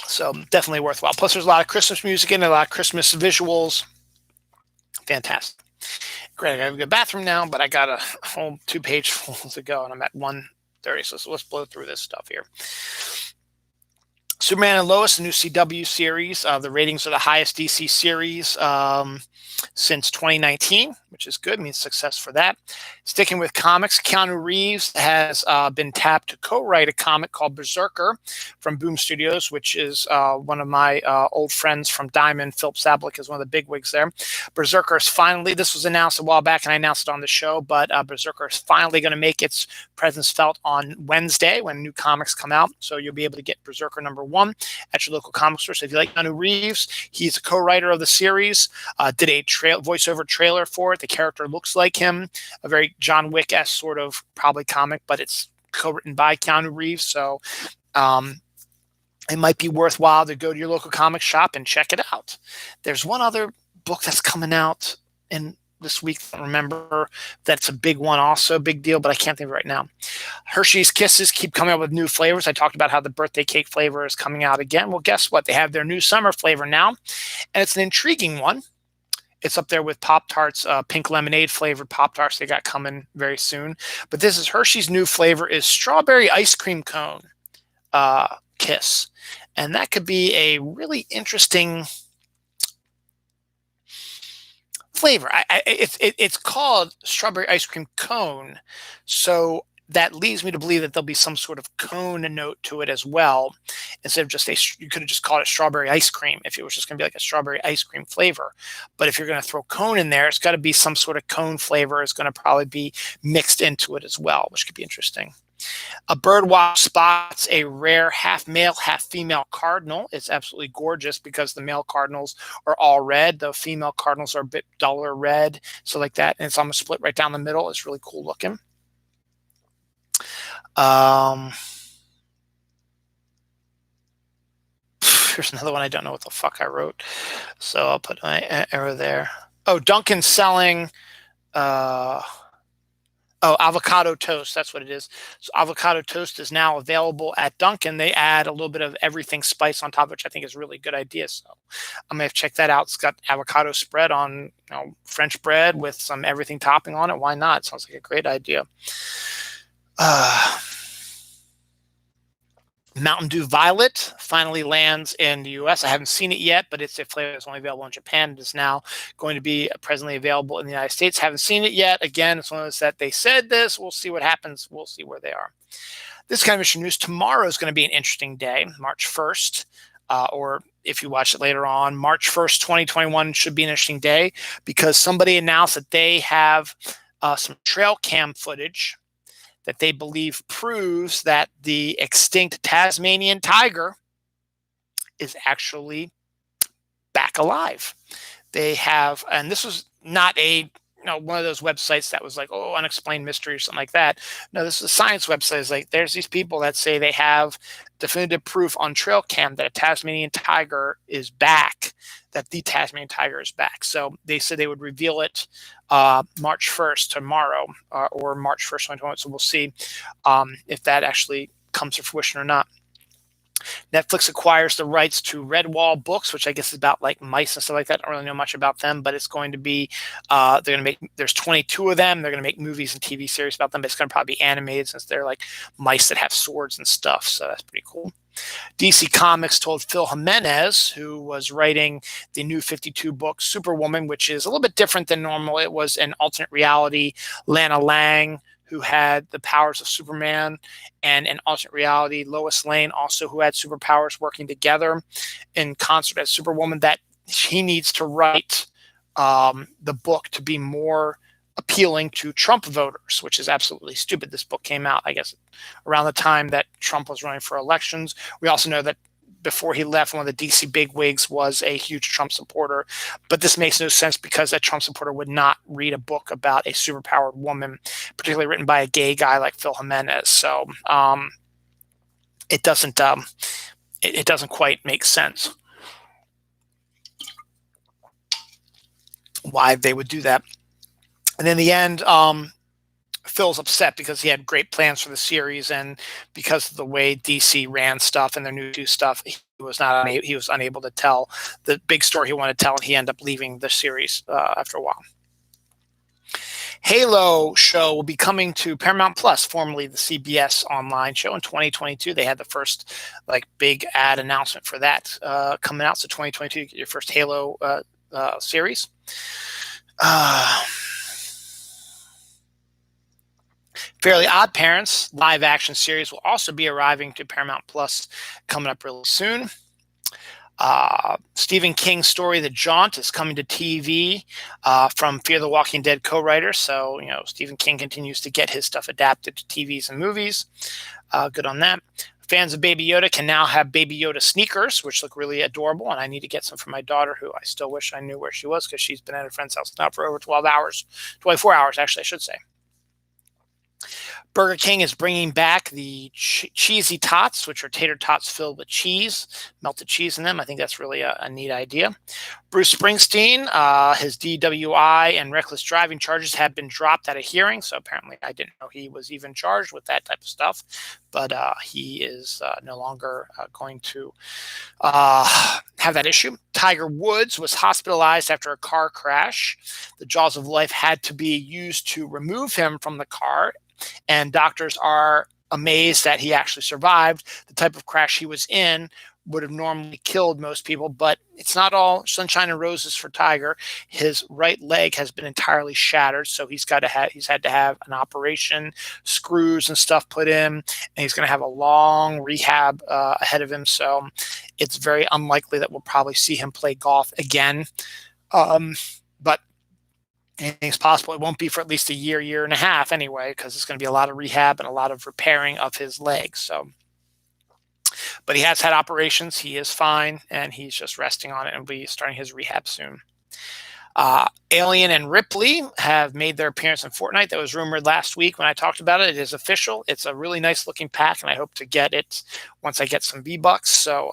So definitely worthwhile. Plus there's a lot of Christmas music in it, a lot of Christmas visuals. Fantastic. Great. I got to go to the bathroom now, but I got a whole 2-page full to go, and I'm at 1:30. So let's blow through this stuff here. Superman and Lois, the new CW series. The ratings are the highest DC series since 2019, which is good. Means success for that. Sticking with comics, Keanu Reeves has been tapped to co-write a comic called Berserker from Boom Studios, which is one of my old friends from Diamond. Philip Sablik is one of the bigwigs there. Berserker is finally, this was announced a while back, and I announced it on the show, but Berserker is finally going to make its presence felt on Wednesday when new comics come out. So you'll be able to get Berserker #1 at your local comic store. So if you like Keanu Reeves, he's a co-writer of the series, did a voiceover trailer for it. The character looks like him, a very John Wick-esque sort of probably comic, but it's co-written by Keanu Reeves. So it might be worthwhile to go to your local comic shop and check it out. There's one other book that's coming out in this week. I don't remember. That's a big one also, big deal, but I can't think of it right now. Hershey's Kisses keep coming out with new flavors. I talked about how the birthday cake flavor is coming out again. Well, guess what? They have their new summer flavor now, and it's an intriguing one. It's up there with Pop-Tarts, pink lemonade flavored Pop-Tarts they got coming very soon. But this is Hershey's new flavor is strawberry ice cream cone kiss. And that could be a really interesting flavor. It's called strawberry ice cream cone. So that leads me to believe that there'll be some sort of cone note to it as well. Instead of just you could have just called it strawberry ice cream if it was just going to be like a strawberry ice cream flavor. But if you're going to throw cone in there, it's got to be some sort of cone flavor is going to probably be mixed into it as well, which could be interesting. A birdwatch spots a rare half male, half female cardinal. It's absolutely gorgeous because the male cardinals are all red. The female cardinals are a bit duller red. So like that. And it's almost split right down the middle. It's really cool looking. Here's another one. I don't know what the fuck I wrote. So I'll put my error there. Oh, Duncan's selling Avocado Toast. That's what it is. So Avocado Toast is now available at Dunkin'. They add a little bit of everything spice on top, which I think is a really good idea. So I'm going to check that out. It's got avocado spread on French bread with some everything topping on it. Why not? Sounds like a great idea. Mountain Dew Violet finally lands in the U.S. I haven't seen it yet, but it's a flavor that's only available in Japan. It is now going to be presently available in the United States. Haven't seen it yet. Again, it's one of those that they said this. We'll see what happens. We'll see where they are. This kind of interesting news. Tomorrow is going to be an interesting day, March 1st. Or if you watch it later on, March 1st, 2021 should be an interesting day because somebody announced that they have some trail cam footage that they believe proves that the extinct Tasmanian tiger is actually back alive. They have, and this was not one of those websites that was like, oh, unexplained mystery or something like that. No, this is a science website. It's like there's these people that say they have definitive proof on trail cam that a Tasmanian tiger is back, that the Tasmanian tiger is back. So they said they would reveal it March 1st, tomorrow, or March 1st, 2021. So we'll see if that actually comes to fruition or not. Netflix acquires the rights to Redwall Books, which I guess is about like mice and stuff like that. I don't really know much about them, but it's going to be, they're going to make, there's 22 of them. They're going to make movies and TV series about them, but it's going to probably be animated since they're like mice that have swords and stuff. So that's pretty cool. DC Comics told Phil Jimenez, who was writing the new 52 book Superwoman, which is a little bit different than normal. It was an alternate reality. Lana Lang, who had the powers of Superman, and an alternate reality, Lois Lane, also who had superpowers, working together in concert as Superwoman, that he needs to write the book to be more appealing to Trump voters, which is absolutely stupid. This book came out, I guess, around the time that Trump was running for elections. We also know that before he left, one of the DC bigwigs was a huge Trump supporter. But this makes no sense because a Trump supporter would not read a book about a superpowered woman, particularly written by a gay guy like Phil Jimenez. So it doesn't quite make sense why they would do that. And in the end, Phil's upset because he had great plans for the series, and because of the way DC ran stuff and their new stuff, he was unable to tell the big story he wanted to tell, and he ended up leaving the series after a while. Halo show will be coming to Paramount Plus, formerly the CBS online show, in 2022. They had the first big ad announcement for that coming out. So 2022, you get your first Halo series. Fairly Odd Parents live action series will also be arriving to Paramount Plus coming up really soon. Stephen King's story, The Jaunt, is coming to TV from Fear the Walking Dead co-writer. So, Stephen King continues to get his stuff adapted to TVs and movies. Good on that. Fans of Baby Yoda can now have Baby Yoda sneakers, which look really adorable. And I need to get some for my daughter, who I still wish I knew where she was, because she's been at a friend's house now for over 12 hours, 24 hours, actually, I should say. Burger King is bringing back the cheesy tots, which are tater tots filled with cheese, melted cheese in them. I think that's really a neat idea. Bruce Springsteen, his DWI and reckless driving charges have been dropped at a hearing. So apparently I didn't know he was even charged with that type of stuff. But he is no longer going to have that issue. Tiger Woods was hospitalized after a car crash. The jaws of life had to be used to remove him from the car, and doctors are amazed that he actually survived. The type of crash he was in would have normally killed most people, but it's not all sunshine and roses for Tiger. His right leg has been entirely shattered, so he's had to have an operation, screws and stuff put in, and he's going to have a long rehab ahead of him. So it's very unlikely that we'll probably see him play golf again. But anything's possible. It won't be for at least a year and a half anyway, because it's going to be a lot of rehab and a lot of repairing of his legs. So, but he has had operations. He is fine, and he's just resting on it, and will be starting his rehab soon. Alien and Ripley have made their appearance in Fortnight. That was rumored last week when I talked about it. It is official. It's a really nice looking pack, and I hope to get it once I get some V-Bucks. So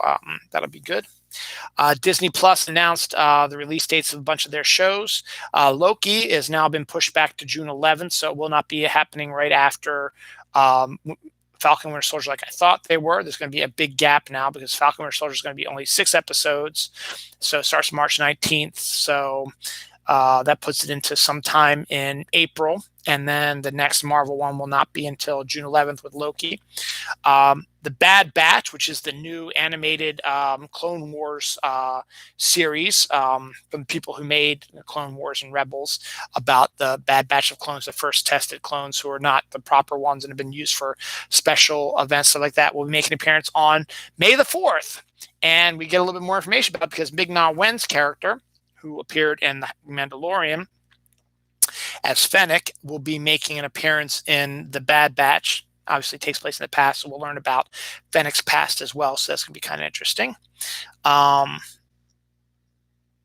that'll be good. Disney Plus announced the release dates of a bunch of their shows. Loki has now been pushed back to June 11th, so it will not be happening right after Falcon Winter Soldier like I thought they were. There's going to be a big gap now because Falcon Winter Soldier is going to be only 6 episodes. So it starts March 19th. So that puts it into sometime in April. And then the next Marvel one will not be until June 11th with Loki. The Bad Batch, which is the new animated Clone Wars series from the people who made Clone Wars and Rebels, about the Bad Batch of clones, the first tested clones who are not the proper ones and have been used for special events, stuff like that, will be making an appearance on May the 4th. And we get a little bit more information about it because Ming-Na Wen's character, who appeared in The Mandalorian as Fennec, will be making an appearance in The Bad Batch. Obviously takes place in the past, so we'll learn about Fennec's past as well, so that's going to be kind of interesting.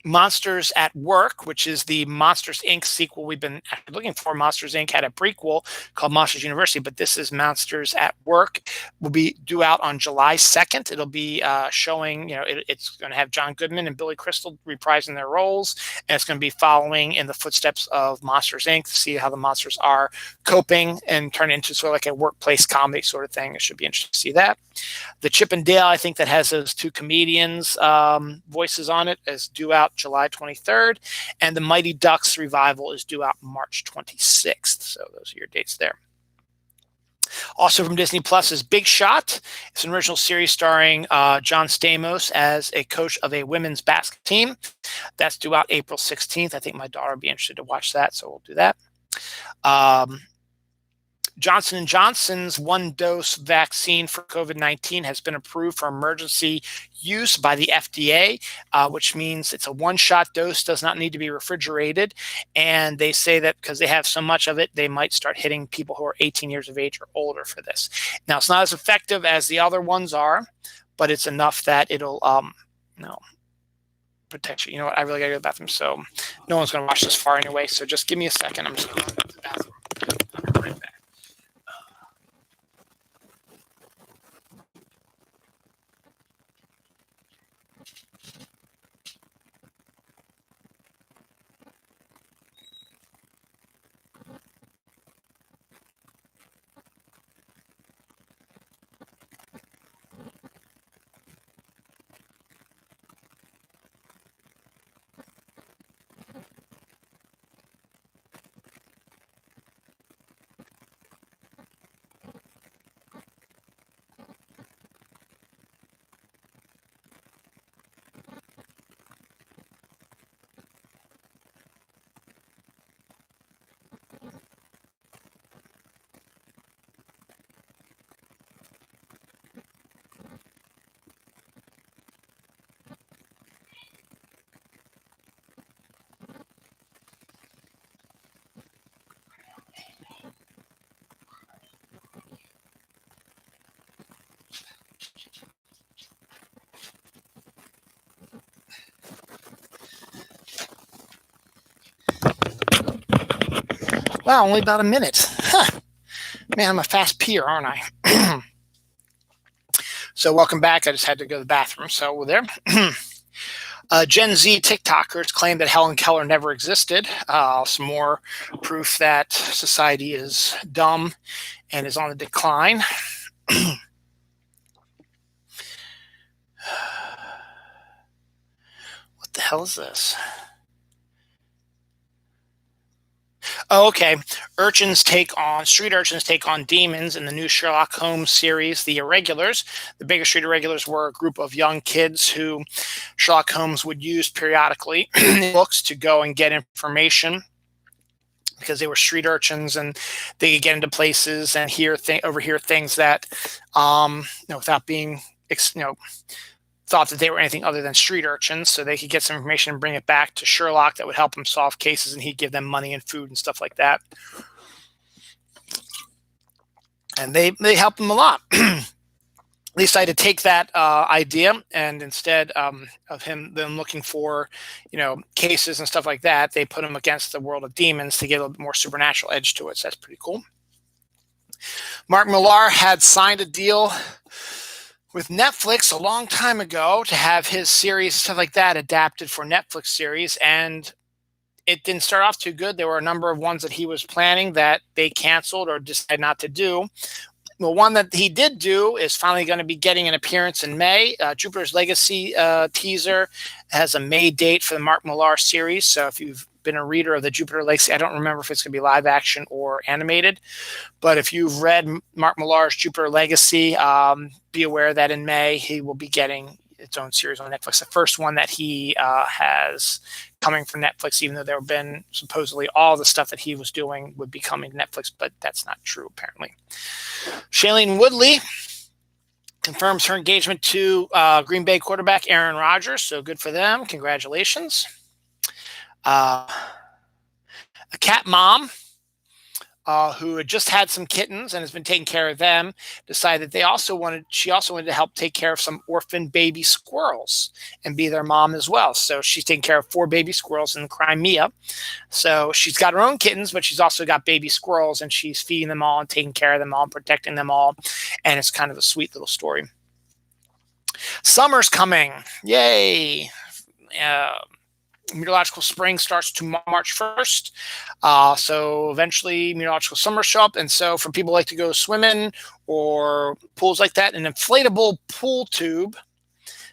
Monsters at Work, which is the Monsters, Inc. sequel we've been looking for. Monsters, Inc. had a prequel called Monsters University, but this is Monsters at Work. Will be due out on July 2nd. It'll be showing, it's going to have John Goodman and Billy Crystal reprising their roles, and it's going to be following in the footsteps of Monsters, Inc. to see how the monsters are coping and turn into sort of like a workplace comedy sort of thing. It should be interesting to see that. The Chip and Dale, I think that has those 2 comedians' voices on it, is due out July 23rd, and the Mighty Ducks revival is due out March 26th. So those are your dates there. Also from Disney Plus is Big Shot. It's an original series starring John Stamos as a coach of a women's basketball team. That's due out April 16th. I think my daughter would be interested to watch that, so we'll do that. Johnson & Johnson's 1-dose vaccine for COVID-19 has been approved for emergency use by the FDA, which means it's a 1-shot dose, does not need to be refrigerated. And they say that because they have so much of it, they might start hitting people who are 18 years of age or older for this. Now, it's not as effective as the other ones are, but it's enough that it'll, protect you. You know what? I really got to go to the bathroom, so no one's going to watch this far anyway. So just give me a second. I'm just going to go to the bathroom. I'll be right back. Wow, only about a minute. Huh. Man, I'm a fast peer, aren't I? So welcome back. I just had to go to the bathroom. So we're there. Gen Z TikTokers claim that Helen Keller never existed. Some more proof that society is dumb and is on the decline. What the hell is this? Oh, okay. Street urchins take on demons in the new Sherlock Holmes series, The Irregulars. The Baker Street Irregulars were a group of young kids who Sherlock Holmes would use periodically in books to go and get information because they were street urchins and they could get into places and overhear things that, without being, thought that they were anything other than street urchins, so they could get some information and bring it back to Sherlock that would help him solve cases, and he'd give them money and food and stuff like that. And they helped him a lot. They decided to take that idea, and instead of them looking for, cases and stuff like that, they put him against the world of demons to get a little bit more supernatural edge to it. So that's pretty cool. Mark Millar had signed a deal with Netflix a long time ago to have his series, stuff like that, adapted for Netflix series, and it didn't start off too good. There were a number of ones that he was planning that they canceled or decided not to do. The one that he did do is finally going to be getting an appearance in May. Jupiter's Legacy teaser has a May date for the Mark Millar series. So if you've been a reader of the Jupiter Legacy, I don't remember if it's going to be live action or animated, but if you've read Mark Millar's Jupiter Legacy, be aware that in May he will be getting its own series on Netflix. The first one that he has coming from Netflix, even though there have been supposedly all the stuff that he was doing would be coming to Netflix, but that's not true apparently. Shailene Woodley confirms her engagement to Green Bay quarterback Aaron Rodgers. So good for them. Congratulations. A cat mom who had just had some kittens and has been taking care of them decided she also wanted to help take care of some orphan baby squirrels and be their mom as well. So she's taking care of 4 baby squirrels in Crimea. So she's got her own kittens, but she's also got baby squirrels, and she's feeding them all and taking care of them all and protecting them all. And it's kind of a sweet little story. Summer's coming. Yay. Meteorological spring starts to March 1st. So eventually meteorological summer show up. And so for people who like to go swimming or pools like that, an inflatable pool tube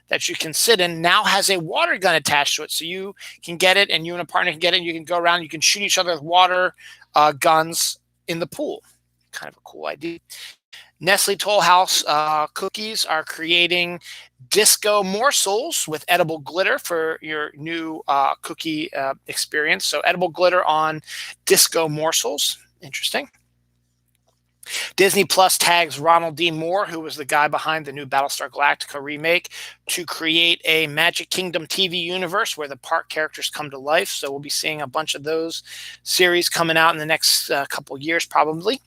that you can sit in now has a water gun attached to it. So you can get it, and you and a partner can get it, and you can go around, you can shoot each other with water guns in the pool. Kind of a cool idea. Nestle Toll House cookies are creating disco morsels with edible glitter for your new cookie experience. So edible glitter on disco morsels. Interesting. Disney Plus tags Ronald D. Moore, who was the guy behind the new Battlestar Galactica remake, to create a Magic Kingdom TV universe where the park characters come to life. So we'll be seeing a bunch of those series coming out in the next couple years, probably.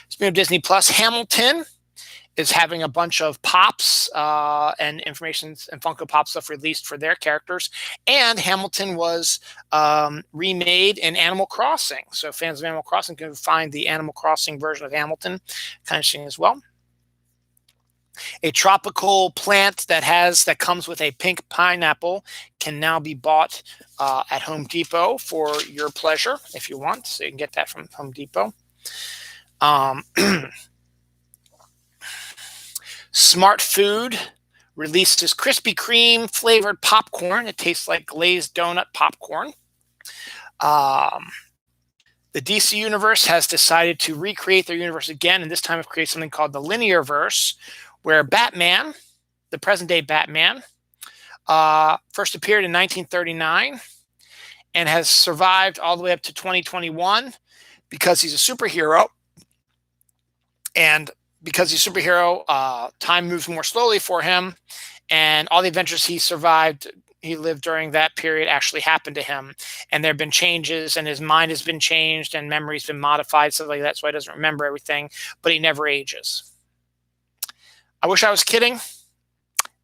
Speaking of Disney Plus, Hamilton is having a bunch of pops and information and Funko Pop stuff released for their characters. And Hamilton was remade in Animal Crossing. So fans of Animal Crossing can find the Animal Crossing version of Hamilton. Kind of interesting as well. A tropical plant that comes with a pink pineapple can now be bought at Home Depot for your pleasure if you want. So you can get that from Home Depot. Smart Food released this Krispy Kreme flavored popcorn. It tastes like glazed donut popcorn. The DC Universe has decided to recreate their universe again, and this time have created something called the Linear Verse, where Batman, the present-day Batman, first appeared in 1939 and has survived all the way up to 2021 because he's a superhero. And because he's a superhero, time moves more slowly for him, and all the adventures he lived during that period actually happened to him. And there have been changes, and his mind has been changed, and memory's been modified, stuff like that, so he doesn't remember everything, but he never ages. I wish I was kidding.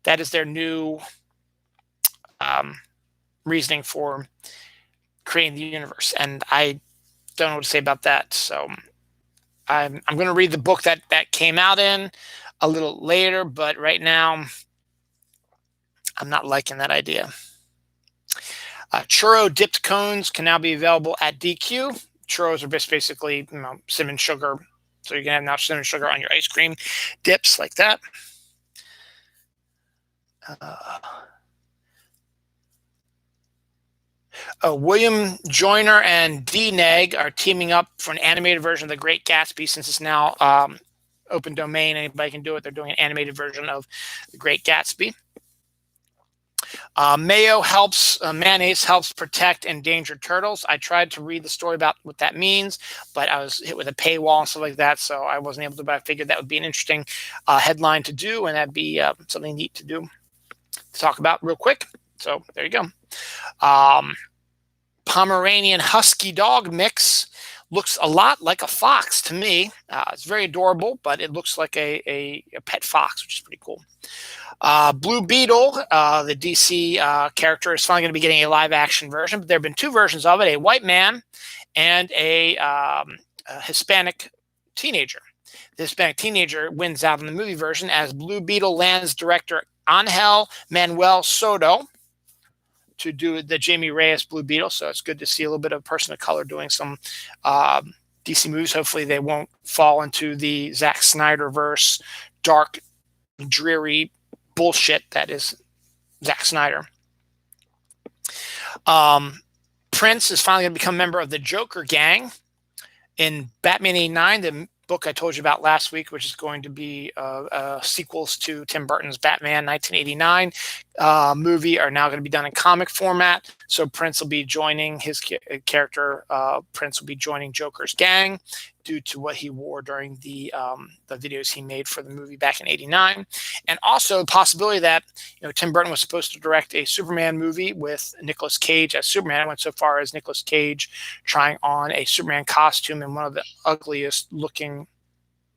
That is their new reasoning for creating the universe. And I don't know what to say about that. So I'm going to read the book that came out in a little later, but right now I'm not liking that idea. Churro dipped cones can now be available at DQ. Churros are basically, cinnamon sugar. So you can have now cinnamon sugar on your ice cream dips like that. William Joyner and D. Neg are teaming up for an animated version of The Great Gatsby. Since it's now open domain, anybody can do it. They're doing an animated version of The Great Gatsby. Mayonnaise helps protect endangered turtles. I tried to read the story about what that means, but I was hit with a paywall and stuff like that, so I wasn't able to. But I figured that would be an interesting headline to do, and that'd be something neat to do to talk about real quick. So there you go. Pomeranian Husky dog mix looks a lot like a fox to me. It's very adorable, but it looks like a pet fox, which is pretty cool. Blue Beetle, the DC character, is finally going to be getting a live action version, but there have been two versions of it, a white man and a Hispanic teenager. The Hispanic teenager wins out in the movie version as Blue Beetle lands director Angel Manuel Soto to do the Jamie Reyes Blue Beetle. So it's good to see a little bit of a person of color doing some DC movies. Hopefully they won't fall into the Zack Snyder verse, dark, dreary bullshit that is Zack Snyder. Prince is finally going to become a member of the Joker gang in Batman 89, the book I told you about last week, which is going to be sequels to Tim Burton's Batman 1989 movie, are now going to be done in comic format. So Prince will be joining his character. Prince will be joining Joker's gang due to what he wore during the videos he made for the movie back in '89, and also the possibility that Tim Burton was supposed to direct a Superman movie with Nicolas Cage as Superman. I went so far as Nicolas Cage trying on a Superman costume in one of the ugliest looking,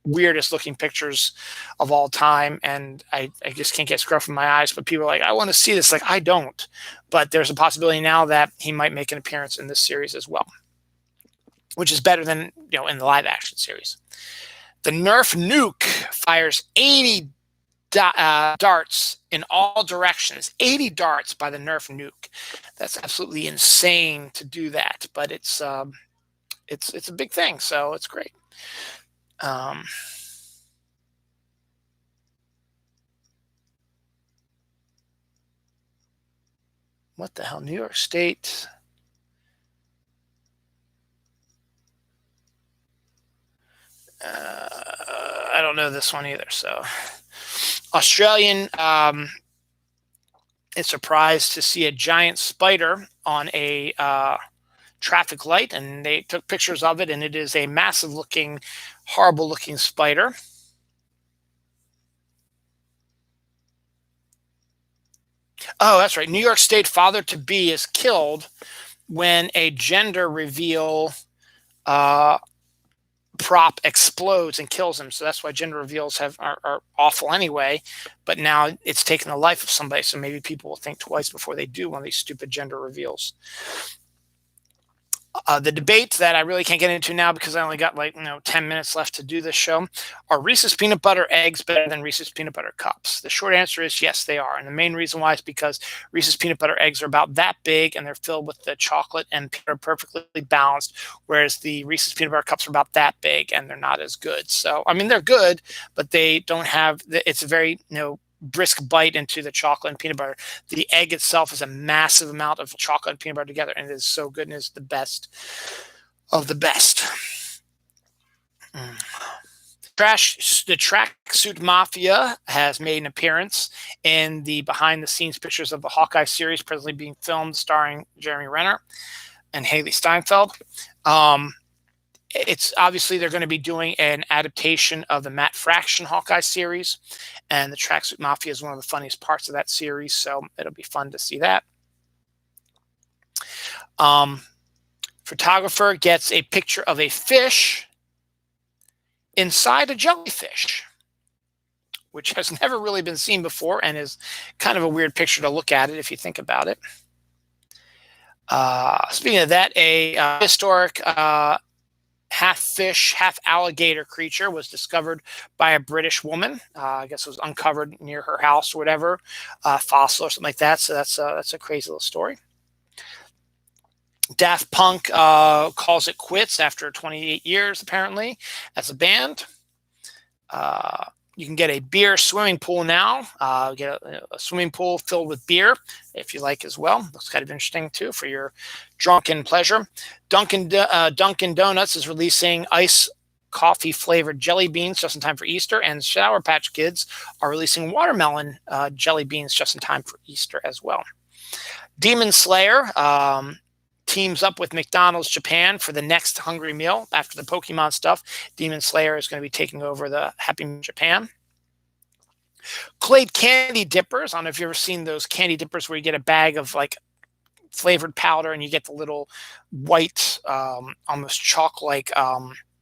weirdest looking pictures of all time, and I just can't get scruff in my eyes. But people are like, I want to see this. Like, I don't. But there's a possibility now that he might make an appearance in this series as well, which is better than in the live action series. The Nerf nuke fires 80 darts in all directions. 80 darts by the Nerf nuke. That's absolutely insane to do that, but it's a big thing, so it's great. What the hell? New York State. I don't know this one either. So, Australian is surprised to see a giant spider on a traffic light, and they took pictures of it, and it is a massive looking, horrible looking spider. Oh, that's right. New York State father-to-be is killed when a gender reveal prop explodes and kills him. So that's why gender reveals are awful anyway. But now it's taken the life of somebody, so maybe people will think twice before they do one of these stupid gender reveals. The debates that I really can't get into now because I only got 10 minutes left to do this show. Are Reese's peanut butter eggs better than Reese's peanut butter cups? The short answer is yes, they are. And the main reason why is because Reese's peanut butter eggs are about that big and they're filled with the chocolate and are perfectly balanced, whereas the Reese's peanut butter cups are about that big and they're not as good. So, I mean, they're good, but they don't have, it's a very, brisk bite into the chocolate and peanut butter. The egg itself is a massive amount of chocolate and peanut butter together, and it is so good and is the best of the best. The Tracksuit Mafia has made an appearance in the behind-the-scenes pictures of the Hawkeye series presently being filmed, starring Jeremy Renner and Haley Steinfeld. It's obviously they're going to be doing an adaptation of the Matt Fraction Hawkeye series, and the Tracksuit Mafia is one of the funniest parts of that series, so it'll be fun to see that. Photographer gets a picture of a fish inside a jellyfish, which has never really been seen before and is kind of a weird picture to look at it if you think about it. Speaking of that, a historic half fish, half alligator creature was discovered by a British woman. I guess it was uncovered near her house or whatever, fossil or something like that. So that's a crazy little story. Daft Punk calls it quits after 28 years, apparently, as a band. You can get a beer swimming pool now. Get a swimming pool filled with beer if you like as well. Looks kind of interesting too for your drunken pleasure. Dunkin' Donuts is releasing ice coffee flavored jelly beans just in time for Easter, and Sour Patch Kids are releasing watermelon jelly beans just in time for Easter as well. Demon Slayer teams up with McDonald's Japan for the next Hungry Meal. After the Pokemon stuff, Demon Slayer is going to be taking over the Happy Meal Japan. Kool-Aid candy dippers. I don't know if you've ever seen those candy dippers where you get a bag of like flavored powder and you get the little white, almost chalk-like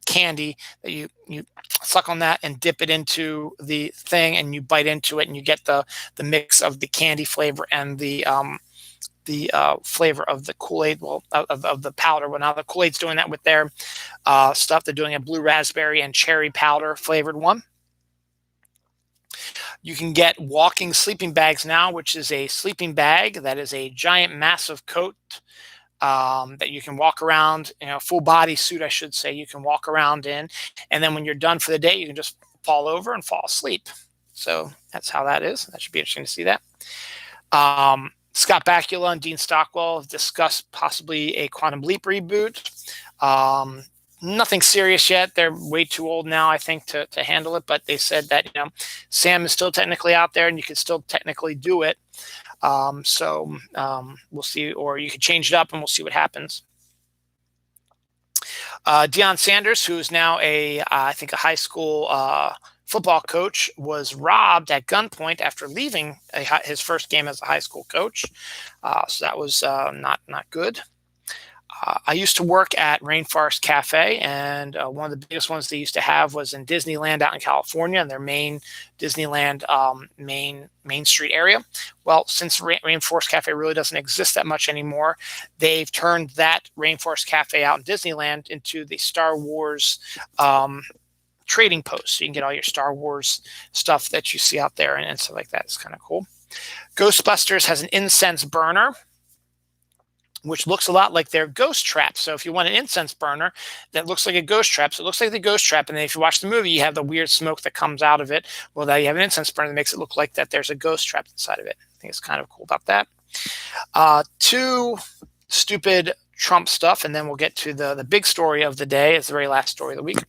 candy that you suck on that and dip it into the thing and you bite into it and you get the mix of the candy flavor and the flavor of the Kool-Aid, well, of the powder. Well, now the Kool-Aid's doing that with their stuff. They're doing a blue raspberry and cherry powder flavored one. You can get walking sleeping bags now, which is a sleeping bag that is a giant, massive coat that you can walk around, full body suit, I should say, you can walk around in. And then when you're done for the day, you can just fall over and fall asleep. So that's how that is. That should be interesting to see that. Scott Bakula and Dean Stockwell have discussed possibly a Quantum Leap reboot. Nothing serious yet. They're way too old now, I think, to handle it. But they said that Sam is still technically out there, and you can still technically do it. So we'll see, or you could change it up, and we'll see what happens. Deion Sanders, who is now I think a high school football coach, was robbed at gunpoint after leaving his first game as a high school coach. So that was not good. I used to work at Rainforest Cafe, and one of the biggest ones they used to have was in Disneyland out in California, in their main Disneyland main street area. Well, since Rainforest Cafe really doesn't exist that much anymore, they've turned that Rainforest Cafe out in Disneyland into the Star Wars trading post. So you can get all your Star Wars stuff that you see out there and stuff like that. It's kind of cool. Ghostbusters has an incense burner, which looks a lot like their ghost trap. So if you want an incense burner that looks like a ghost trap, so it looks like the ghost trap, and then if you watch the movie, you have the weird smoke that comes out of it. Well, now you have an incense burner that makes it look like that there's a ghost trap inside of it. I think it's kind of cool about that. Two stupid Trump stuff, and then we'll get to the big story of the day. It's the very last story of the week.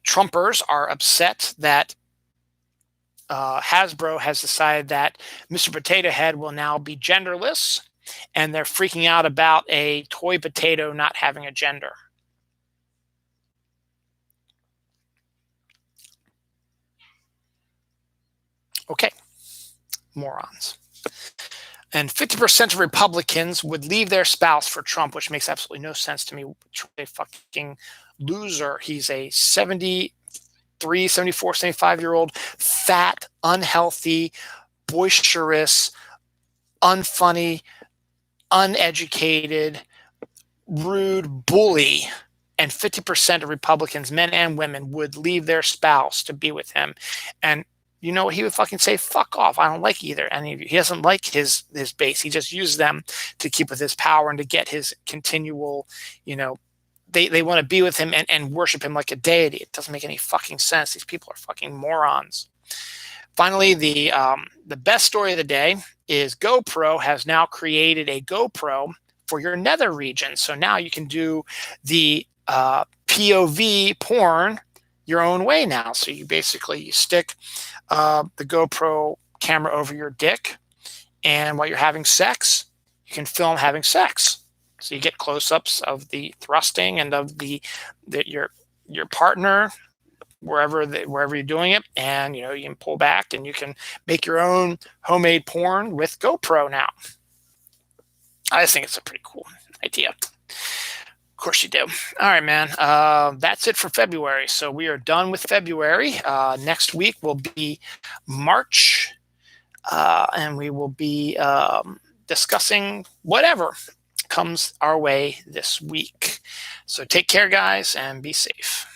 Trumpers are upset that Hasbro has decided that Mr. Potato Head will now be genderless, and they're freaking out about a toy potato not having a gender. Okay, morons. And 50% of Republicans would leave their spouse for Trump, which makes absolutely no sense to me. A fucking loser. He's a 73, 74, 75-year-old, fat, unhealthy, boisterous, unfunny, uneducated, rude bully. And 50% of Republicans, men and women, would leave their spouse to be with him. And you know what he would fucking say? Fuck off. I don't like either any of you. He doesn't like his base. He just uses them to keep with his power and to get his continual, they want to be with him and worship him like a deity. It doesn't make any fucking sense. These people are fucking morons. Finally, the best story of the day is GoPro has now created a GoPro for your nether region. So now you can do the POV porn your own way now. So you stick the GoPro camera over your dick, and while you're having sex, you can film having sex. So you get close-ups of the thrusting and of your partner wherever you're doing it, and you can pull back and you can make your own homemade porn with GoPro now. I just think it's a pretty cool idea. Of course you do. All right, man. That's it for February. So we are done with February. Next week will be March, and we will be discussing whatever comes our way this week. So take care, guys, and be safe.